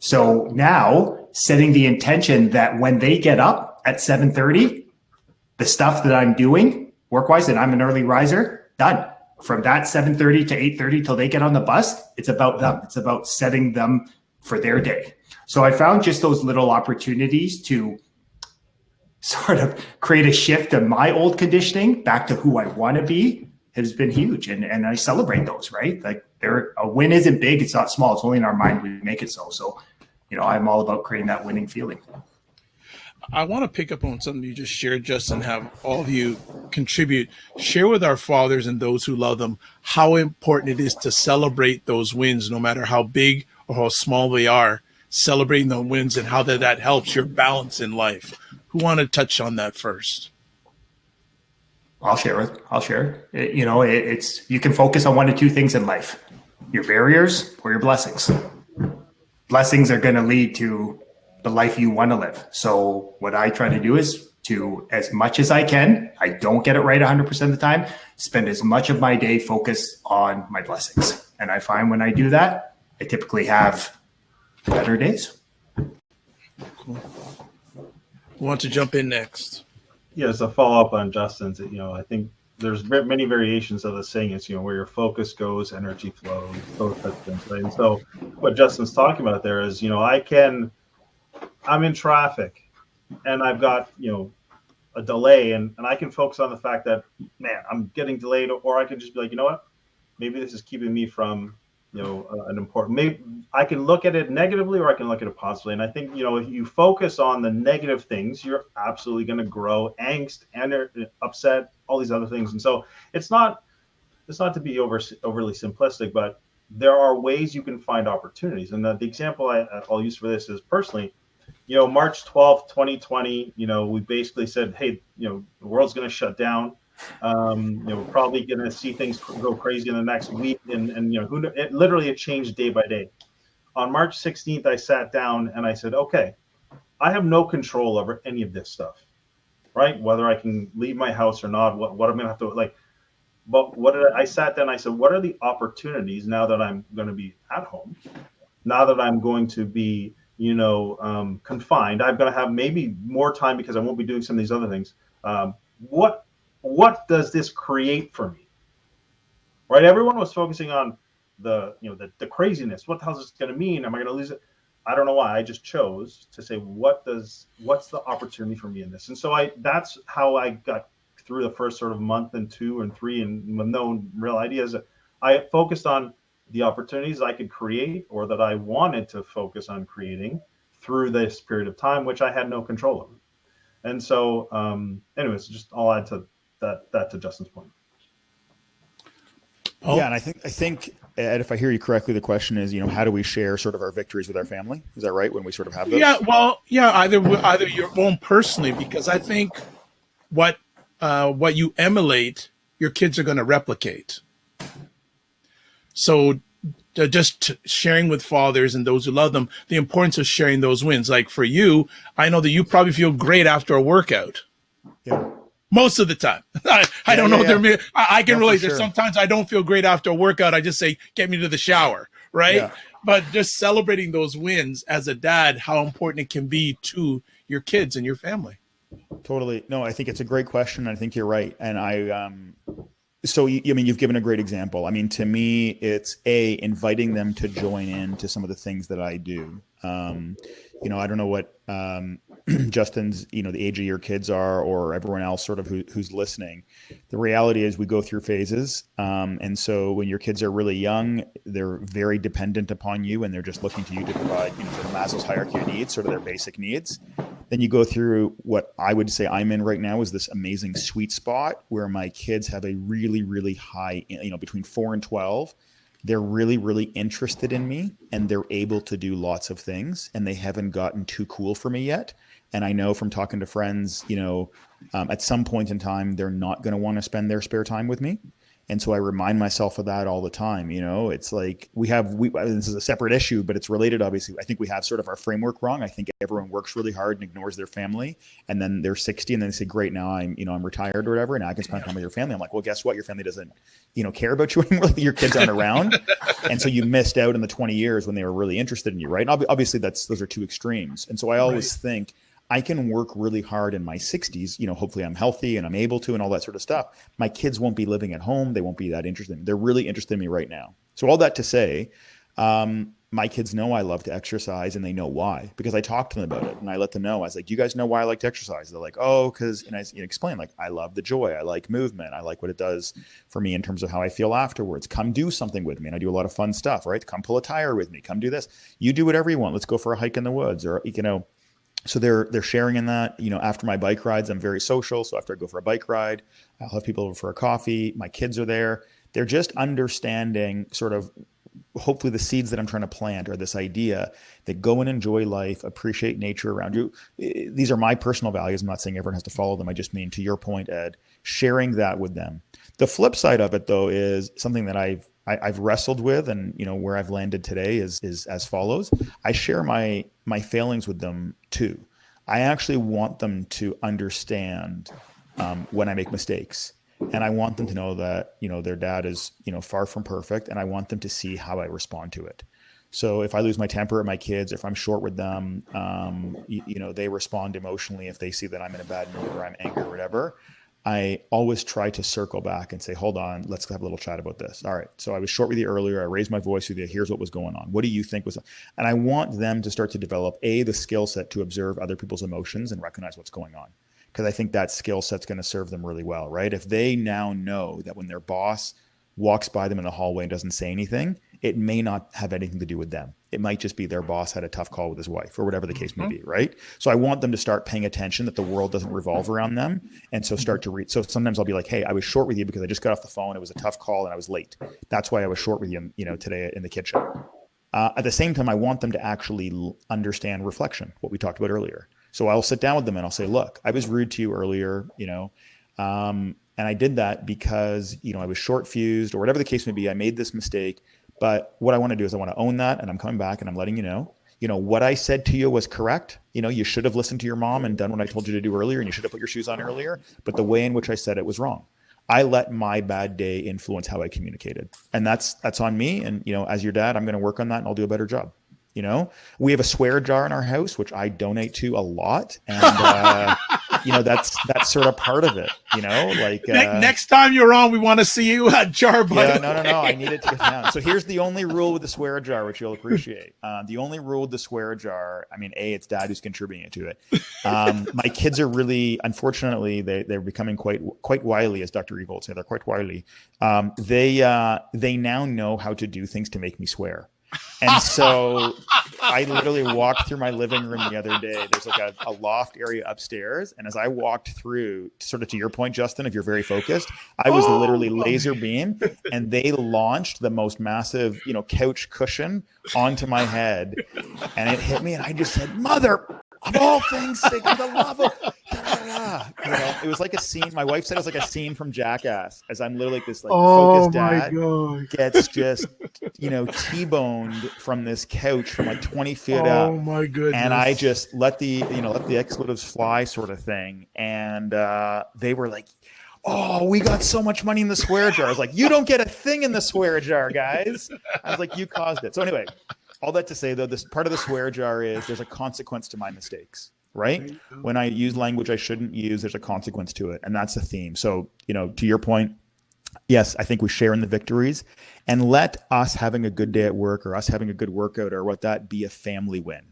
C: So now setting the intention that when they get up at 7:30, the stuff that I'm doing work-wise, and I'm an early riser, done. From that 7:30 to 8:30 till they get on the bus, it's about them. It's about setting them for their day. So I found just those little opportunities to sort of create a shift of my old conditioning back to who I want to be has been huge. And I celebrate those, right? Like a win isn't big. It's not small. It's only in our mind we make it so. So, I'm all about creating that winning feeling.
A: I want to pick up on something you just shared, Justin, have all of you contribute. Share with our fathers and those who love them how important it is to celebrate those wins, no matter how big or how small they are, celebrating the wins and how that helps your balance in life. Who want to touch on that first?
C: I'll share. It's you can focus on one of two things in life: your barriers or your blessings. Blessings are going to lead to the life you want to live. So what I try to do is to, as much as I can, I don't get it right 100% of the time, spend as much of my day focused on my blessings. And I find when I do that, I typically have better days.
A: Cool. Who wants to jump in next?
B: Yeah, as a follow-up on Justin's, I think there's many variations of the saying. It's, where your focus goes, energy flows, those types of things. Right? And so what Justin's talking about there is, I'm in traffic and I've got, a delay and I can focus on the fact that, man, I'm getting delayed, or I can just be like, you know what, maybe this is keeping me from, an important, maybe I can look at it negatively or I can look at it positively. And I think, if you focus on the negative things, you're absolutely going to grow angst and upset, all these other things. And so it's not to be overly simplistic, but there are ways you can find opportunities. And the example I'll use for this is personally, March 12th, 2020, we basically said, hey, the world's going to shut down. We're probably going to see things go crazy in the next week. And it changed day by day. On March 16th, I sat down and I said, okay, I have no control over any of this stuff, right? Whether I can leave my house or not, what I'm going to have to but I sat down and I said, what are the opportunities now that I'm going to be at home, now that I'm going to be, confined, I'm going to have maybe more time because I won't be doing some of these other things. What does this create for me? Right? Everyone was focusing on the craziness. What the hell is this going to mean? Am I going to lose it? I don't know why. I just chose to say, what's the opportunity for me in this? And so that's how I got through the first sort of month and 2 and 3 and with no real ideas. I focused on the opportunities I could create or that I wanted to focus on creating through this period of time, which I had no control over. And so, anyways, just I'll add to that to Justin's point.
D: Oh. Yeah, and I think, Ed, if I hear you correctly, the question is, how do we share sort of our victories with our family? Is that right? When we sort of have those?
A: Yeah, well, yeah, either your own personally, because I think what you emulate your kids are going to replicate. So just sharing with fathers and those who love them, the importance of sharing those wins. Like for you, I know that you probably feel great after a workout.
D: Yeah.
A: Most of the time. I don't know.
D: Yeah.
A: I can relate.
D: Sure.
A: There's sometimes I don't feel great after a workout. I just say, get me to the shower. Right.
D: Yeah.
A: But just celebrating those wins as a dad, how important it can be to your kids and your family.
D: Totally. No, I think it's a great question. I think you're right. And so you've given a great example. I mean, to me, it's inviting them to join in to some of the things that I do. I don't know what Justin's, the age of your kids are, or everyone else sort of who's listening. The reality is we go through phases. And so when your kids are really young, they're very dependent upon you and they're just looking to you to provide, sort of Maslow's hierarchy of needs, sort of their basic needs. Then you go through what I would say I'm in right now is this amazing sweet spot where my kids have a really, really high, between 4 and 12. They're really, really interested in me and they're able to do lots of things and they haven't gotten too cool for me yet. And I know from talking to friends, at some point in time, they're not going to want to spend their spare time with me. And so I remind myself of that all the time. It's like this is a separate issue, but it's related, obviously. I think we have sort of our framework wrong. I think everyone works really hard and ignores their family. And then they're 60 and then they say, great, now I'm retired or whatever. And I can spend time with your family. I'm like, well, guess what? Your family doesn't, care about you anymore. Your kids aren't around. And so you missed out in the 20 years when they were really interested in you, right? And obviously those are two extremes. And so I always think, I can work really hard in my 60s, hopefully I'm healthy and I'm able to and all that sort of stuff. My kids won't be living at home. They won't be that interested in me. They're really interested in me right now. So all that to say, my kids know I love to exercise and they know why, because I talk to them about it and I let them know. I was like, do you guys know why I like to exercise? They're like, oh, and I explain, like, I love the joy. I like movement. I like what it does for me in terms of how I feel afterwards. Come do something with me. And I do a lot of fun stuff, right? Come pull a tire with me. Come do this. You do whatever you want. Let's go for a hike in the woods or, so they're sharing in that. After my bike rides, I'm very social. So after I go for a bike ride, I'll have people over for a coffee. My kids are there. They're just understanding sort of hopefully the seeds that I'm trying to plant are this idea that go and enjoy life, appreciate nature around you. These are my personal values. I'm not saying everyone has to follow them. I just mean, to your point, Ed, sharing that with them. The flip side of it, though, is something that I've wrestled with, and where I've landed today is as follows. I share my failings with them too. I actually want them to understand when I make mistakes, and I want them to know that their dad is far from perfect, and I want them to see how I respond to it. So if I lose my temper at my kids, if I'm short with them, they respond emotionally if they see that I'm in a bad mood or I'm angry or whatever. I always try to circle back and say, hold on, let's have a little chat about this. All right. So I was short with you earlier. I raised my voice with you. Here's what was going on. What do you think was, and I want them to start to develop the skill set to observe other people's emotions and recognize what's going on. Because I think that skill set's going to serve them really well, right? If they now know that when their boss walks by them in the hallway and doesn't say anything, it may not have anything to do with them. It might just be their boss had a tough call with his wife or whatever the case may be, right? So I want them to start paying attention that the world doesn't revolve around them, and so start to read. So sometimes I'll be like, hey, I was short with you because I just got off the phone. It was a tough call and I was late. That's why I was short with you, today in the kitchen. At the same time, I want them to actually understand reflection, what we talked about earlier. So I'll sit down with them and I'll say, look, I was rude to you earlier, and I did that because, I was short fused or whatever the case may be. I made this mistake. But what I want to do is I want to own that, and I'm coming back and I'm letting you know, what I said to you was correct. You should have listened to your mom and done what I told you to do earlier, and you should have put your shoes on earlier. But the way in which I said it was wrong. I let my bad day influence how I communicated, and that's on me. And as your dad, I'm going to work on that, and I'll do a better job. We have a swear jar in our house, which I donate to a lot. And, that's sort of part of it,
A: next time you're on, we want to see you at jar.
D: Yeah, no. I need it to get down. So here's the only rule with the swear jar, which you'll appreciate. The only rule with the swear jar, it's dad who's contributing to it. My kids are really, unfortunately, they're becoming quite wily, as Dr. Evil would say. They're quite wily. They now know how to do things to make me swear. And so I literally walked through my living room the other day. There's like a loft area upstairs. And as I walked through, sort of to your point, Justin, if you're very focused, I was literally laser beam, and they launched the most massive, couch cushion onto my head, and it hit me. And I just said, mother of all things, for the love of, it was like a scene. My wife said it was like a scene from Jackass, as I'm literally like this focused dad gets just, T-boned from this couch from like 20 feet up.
A: Oh my goodness.
D: And I just let the expletives fly sort of thing. And they were like, oh, we got so much money in the swear jar. I was like, you don't get a thing in the swear jar, guys. I was like, you caused it. So anyway, all that to say, though, this part of the swear jar is there's a consequence to my mistakes, right? When I use language I shouldn't use, there's a consequence to it. And that's the theme. So, to your point, yes, I think we share in the victories, and let us having a good day at work or us having a good workout or what that be a family win.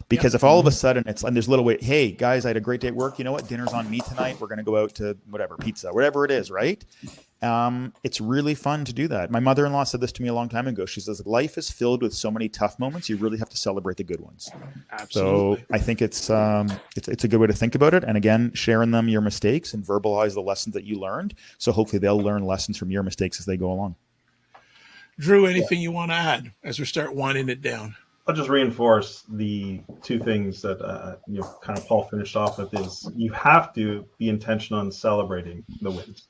D: Because if all of a sudden and there's little way, hey guys, I had a great day at work. You know what? Dinner's on me tonight. We're going to go out to whatever, pizza, whatever it is, right? It's really fun to do that. My mother-in-law said this to me a long time ago. She says, life is filled with so many tough moments. You really have to celebrate the good ones.
A: Absolutely.
D: So I think it's a good way to think about it. And again, sharing them your mistakes and verbalize the lessons that you learned. So hopefully they'll learn lessons from your mistakes as they go along.
A: Drew, anything you want to add as we start winding it down?
B: I'll just reinforce the two things that kind of Paul finished off with is you have to be intentional in celebrating the wins,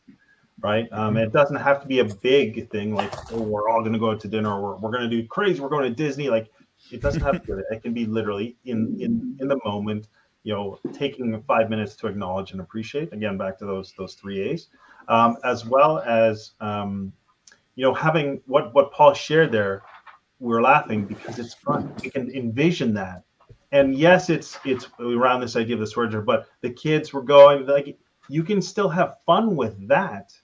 B: right? It doesn't have to be a big thing like, oh, we're all going to go out to dinner, or we're going to do crazy, we're going to Disney. Like, it doesn't have to be. It can be literally in the moment, taking 5 minutes to acknowledge and appreciate. Again, back to those 3 A's, as well as having what Paul shared there. We're laughing because it's fun. We can envision that. And yes, it's around this idea of the swear jar, but the kids were going, like, you can still have fun with that.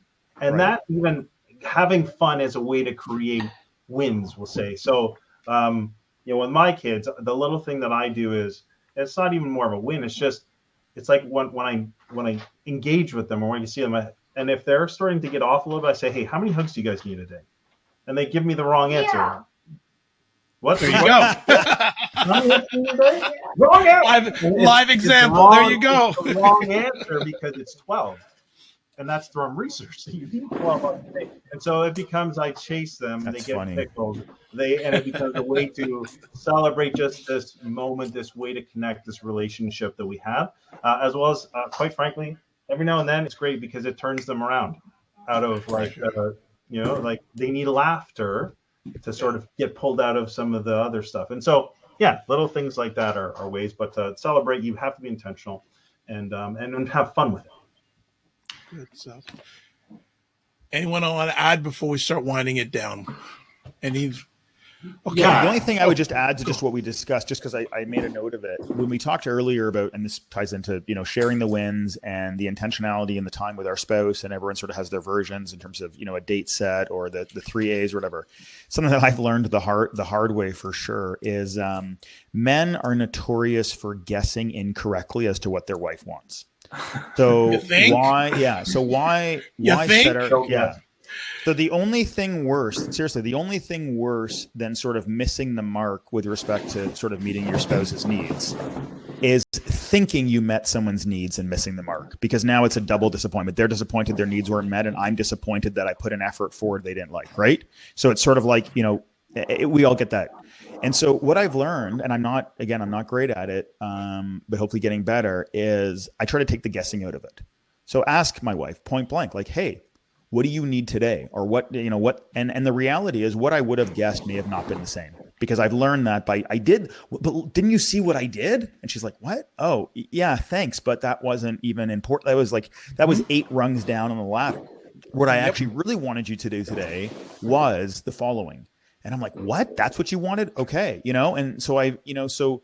B: And that even having fun as a way to create wins, we'll say. So, with my kids, the little thing that I do is, it's not even more of a win. It's like when I engage with them or when you see them, and if they're starting to get off a little bit, I say, hey, how many hugs do you guys need a day? And they give me the wrong answer.
E: Yeah.
B: What?
A: There you go.
B: Wrong answer.
A: Live example. There you go.
B: It's the wrong answer because it's 12. And that's from research. So you need 12 on the day. And so it becomes, I chase them,
D: That's
B: they get
D: funny.
B: pickled. And it becomes a way to celebrate just this moment, this way to connect this relationship that we have. As well as, quite frankly, every now and then it's great because it turns them around out of like they need laughter to sort of get pulled out of some of the other stuff. And so, little things like that are ways, but to celebrate, you have to be intentional and have fun with it.
A: Good stuff. Anyone want to add before we start winding it down? Okay.
D: The only thing I would just add to just what we discussed, just because I made a note of it, when we talked earlier about, and this ties into, sharing the wins and the intentionality and the time with our spouse, and everyone sort of has their versions in terms of, a date set or the 3 A's or whatever. Something that I've learned the hard way for sure is men are notorious for guessing incorrectly as to what their wife wants. So why set our, So the only thing worse than sort of missing the mark with respect to sort of meeting your spouse's needs is thinking you met someone's needs and missing the mark, because now it's a double disappointment. They're disappointed their needs weren't met, and I'm disappointed that I put an effort forward they didn't like, right? So it's sort of like, we all get that. And so what I've learned, and I'm not great at it, but hopefully getting better, is I try to take the guessing out of it. So ask my wife point blank, like, hey, what do you need today? Or what, and the reality is what I would have guessed may have not been the same, because I've learned that but didn't you see what I did? And she's like, what? Oh yeah, thanks. But that wasn't even important. That was 8 rungs down on the ladder. What I actually really wanted you to do today was the following. And I'm like, what? That's what you wanted? Okay. And so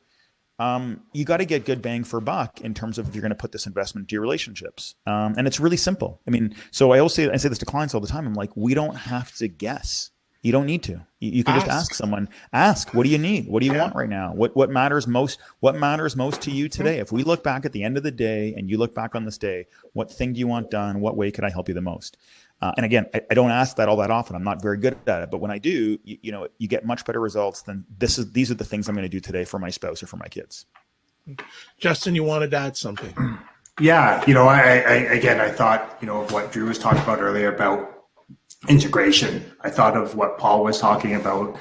D: you got to get good bang for buck in terms of if you're going to put this investment into your relationships. And it's really simple. I mean, so I say this to clients all the time. I'm like, we don't have to guess. You don't need to. You can just ask someone. Ask, what do you need? What do you want right now? What matters most? What matters most to you today? If we look back at the end of the day and you look back on this day, what thing do you want done? What way could I help you the most? And again, I don't ask that all that often. I'm not very good at it. But when I do, you get much better results than these are the things I'm going to do today for my spouse or for my kids.
A: Justin, you wanted to add something?
C: Yeah. I thought, of what Drew was talking about earlier about integration. I thought of what Paul was talking about.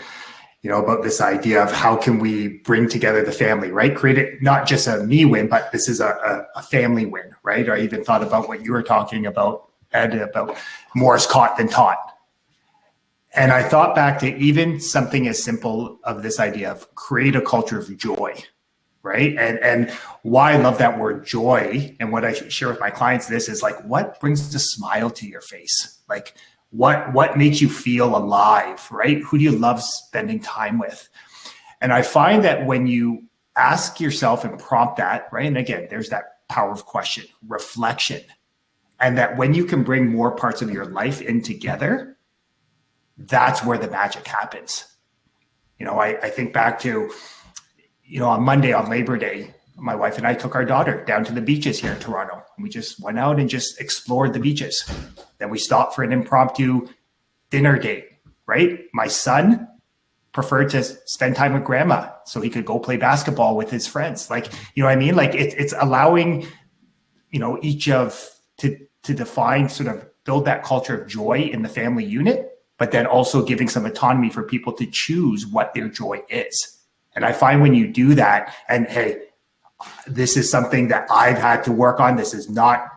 C: about this idea of how can we bring together the family, right? Create it, not just a me win, but this is a family win, right? I even thought about what you were talking about, Ed, about more is caught than taught. And I thought back to even something as simple of this idea of create a culture of joy, right? And why I love that word joy, and what I share with my clients, this is like, what brings the smile to your face? Like, what makes you feel alive, right? Who do you love spending time with? And I find that when you ask yourself and prompt that, right? And again, there's that power of question, reflection, and that when you can bring more parts of your life in together, that's where the magic happens. I think back to, on Monday, on Labor Day, my wife and I took our daughter down to the beaches here in Toronto. And we just went out and just explored the beaches. Then we stopped for an impromptu dinner date, right? My son preferred to spend time with grandma so he could go play basketball with his friends. Like, you know what I mean? Like it's allowing, each of to define, sort of build that culture of joy in the family unit, but then also giving some autonomy for people to choose what their joy is. And I find when you do that, and hey, this is something that I've had to work on. This is not,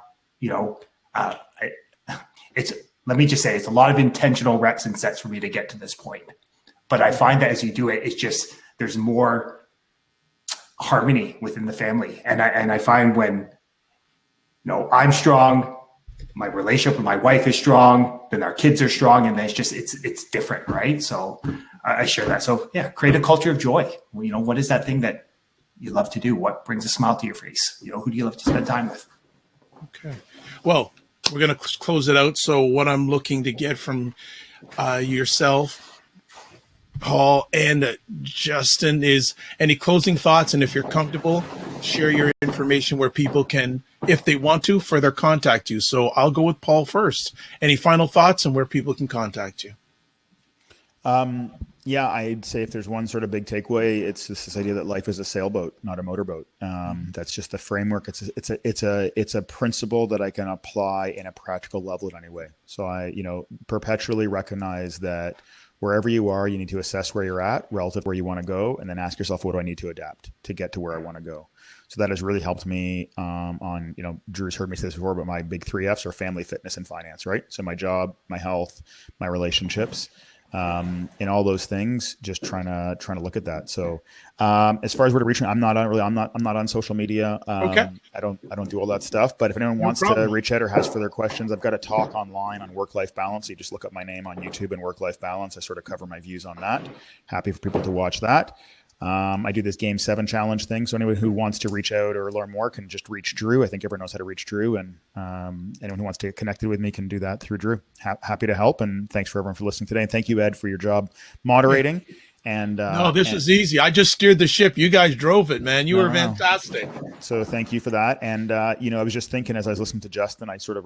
C: let me just say, it's a lot of intentional reps and sets for me to get to this point. But I find that as you do it, it's just, there's more harmony within the family. And I find when, I'm strong, my relationship with my wife is strong, then our kids are strong, and then it's different, right? So I share that. So yeah, create a culture of joy. What is that thing that you love to do? What brings a smile to your face? Who do you love to spend time with?
A: Okay. Well, we're going to close it out. So what I'm looking to get from yourself, Paul, and Justin is any closing thoughts. And if you're comfortable, share your information where people can, if they want to, further contact you. So I'll go with Paul first. Any final thoughts and where people can contact you?
D: Yeah, I'd say if there's one sort of big takeaway, it's this idea that life is a sailboat, not a motorboat. That's just the framework. It's a principle that I can apply in a practical level in any way. So I, perpetually recognize that wherever you are, you need to assess where you're at relative to where you want to go, and then ask yourself, what do I need to adapt to get to where I want to go? So that has really helped me on, Drew's heard me say this before, but my big 3 Fs are family, fitness, and finance, right? So my job, my health, my relationships. And all those things, just trying to look at that. So, as far as where to reach me, I'm not on social media.
A: Okay.
D: I don't do all that stuff, but if anyone wants to reach out or has further questions, I've got a talk online on work-life balance. You just look up my name on YouTube and work-life balance. I sort of cover my views on that. Happy for people to watch that. I do this Game 7 challenge thing. So anyone who wants to reach out or learn more can just reach Drew. I think everyone knows how to reach Drew, and anyone who wants to get connected with me can do that through Drew. Happy to help. And thanks for everyone for listening today. And thank you, Ed, for your job moderating. And
A: no, this was easy. I just steered the ship. You guys drove it, man. You were fantastic. So
D: thank you for that. And, I was just thinking as I was listening to Justin, I sort of,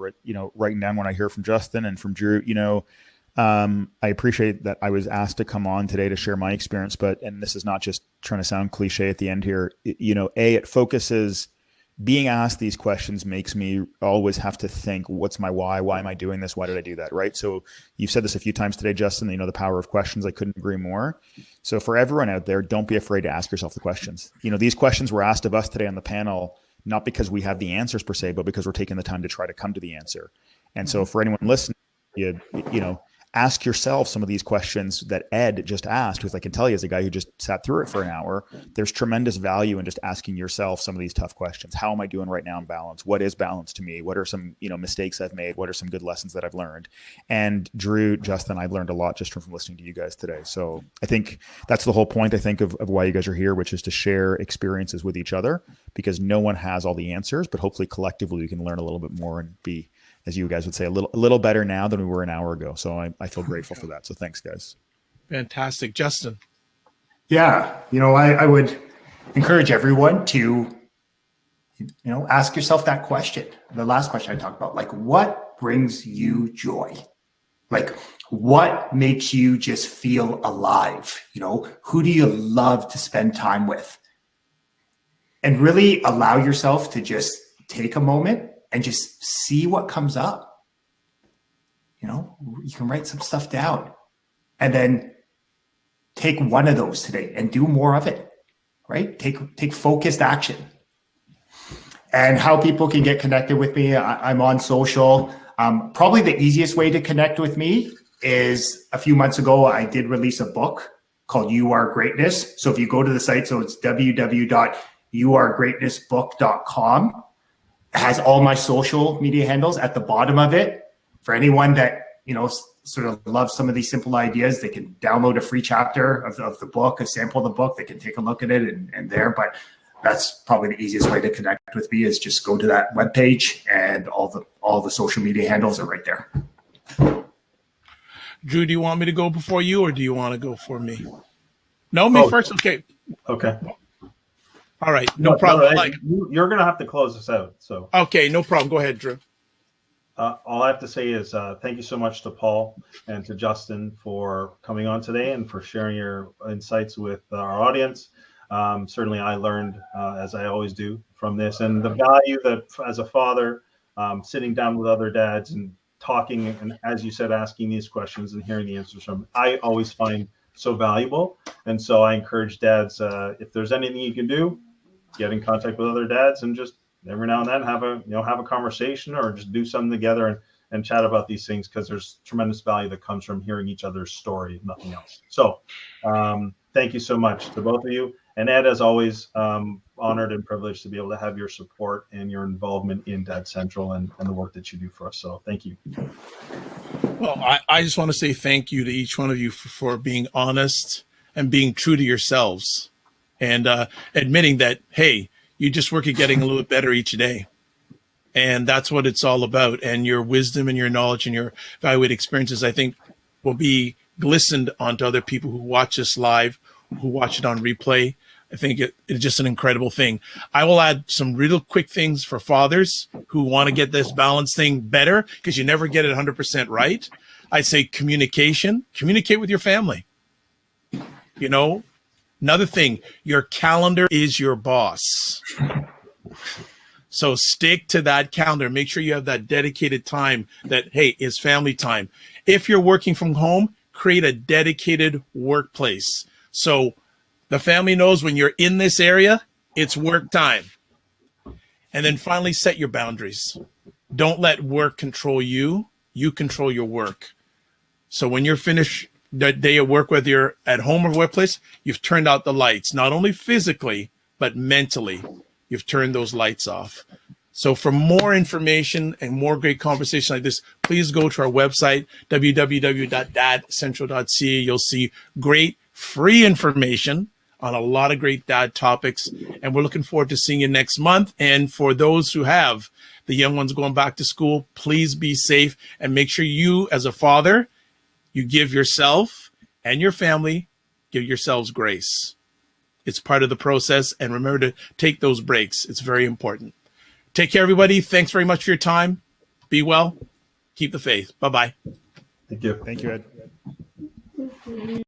D: writing down when I hear from Justin and from Drew, I appreciate that I was asked to come on today to share my experience, and this is not just trying to sound cliche at the end here. It focuses, being asked these questions makes me always have to think, what's my why? Why am I doing this? Why did I do that? Right. So you've said this a few times today, Justin, the power of questions. I couldn't agree more. So for everyone out there, don't be afraid to ask yourself the questions. These questions were asked of us today on the panel, not because we have the answers per se, but because we're taking the time to try to come to the answer. And so for anyone listening, ask yourself some of these questions that Ed just asked, because I can tell you, as a guy who just sat through it for an hour, there's tremendous value in just asking yourself some of these tough questions. How am I doing right now in balance? What is balance to me? What are some, mistakes I've made? What are some good lessons that I've learned? And Drew, Justin, I've learned a lot just from listening to you guys today. So I think that's the whole point, I think, of why you guys are here, which is to share experiences with each other, because no one has all the answers, but hopefully collectively we can learn a little bit more and be, as you guys would say, a little better now than we were an hour ago. So I feel grateful for that. So thanks, guys.
A: Fantastic. Justin.
C: Yeah. I would encourage everyone to, ask yourself that question. The last question I talked about, like, what brings you joy? Like, what makes you just feel alive? Who do you love to spend time with? And really allow yourself to just take a moment and just see what comes up. You can write some stuff down and then take one of those today and do more of it, right? Take focused action. And how people can get connected with me, I'm on social. Probably the easiest way to connect with me is a few months ago, I did release a book called You Are Greatness. So if you go to the site, so it's www.youaregreatnessbook.com. It has all my social media handles at the bottom of it. For anyone that, sort of loves some of these simple ideas, they can download a free chapter of the book, a sample of the book. They can take a look at it and there. But that's probably the easiest way to connect with me is just go to that webpage, and all the social media handles are right there.
A: Drew, do you want me to go before you, or do you want to go for me? No, me first. Okay.
B: Okay.
A: All right. No problem.
B: You're going to have to close this out. So.
A: Okay. No problem. Go ahead, Drew.
B: All I have to say is thank you so much to Paul and to Justin for coming on today and for sharing your insights with our audience. Certainly I learned, as I always do, from this, and the value that as a father, sitting down with other dads and talking, and as you said, asking these questions and hearing the answers from, I always find so valuable. And so I encourage dads, if there's anything you can do, get in contact with other dads and just every now and then have a conversation or just do something together and chat about these things, because there's tremendous value that comes from hearing each other's story, if nothing else. So thank you so much to both of you. And Ed, as always, honored and privileged to be able to have your support and your involvement in Dad Central and the work that you do for us. So thank you.
A: Well, I just want to say thank you to each one of you for being honest and being true to yourselves and admitting that, hey, you just work at getting a little bit better each day. And that's what it's all about. And your wisdom and your knowledge and your valued experiences, I think, will be glistened onto other people who watch this live, who watch it on replay. I think it's just an incredible thing. I will add some real quick things for fathers who want to get this balance thing better, because you never get it 100% right. I'd say communication. Communicate with your family. Another thing, your calendar is your boss. So stick to that calendar. Make sure you have that dedicated time that, hey, is family time. If you're working from home, create a dedicated workplace. So the family knows when you're in this area, it's work time. And then finally, set your boundaries. Don't let work control you. You control your work. So when you're finished that day at work, whether you're at home or workplace, you've turned out the lights, not only physically, but mentally. You've turned those lights off. So for more information and more great conversation like this, please go to our website, www.dadcentral.ca. You'll see great free information on a lot of great dad topics. And we're looking forward to seeing you next month. And for those who have the young ones going back to school, please be safe and make sure you, as a father, you give yourself and your family, give yourselves grace. It's part of the process. And remember to take those breaks. It's very important. Take care, everybody. Thanks very much for your time. Be well. Keep the faith. Bye-bye.
B: Thank you.
D: Thank you, Ed.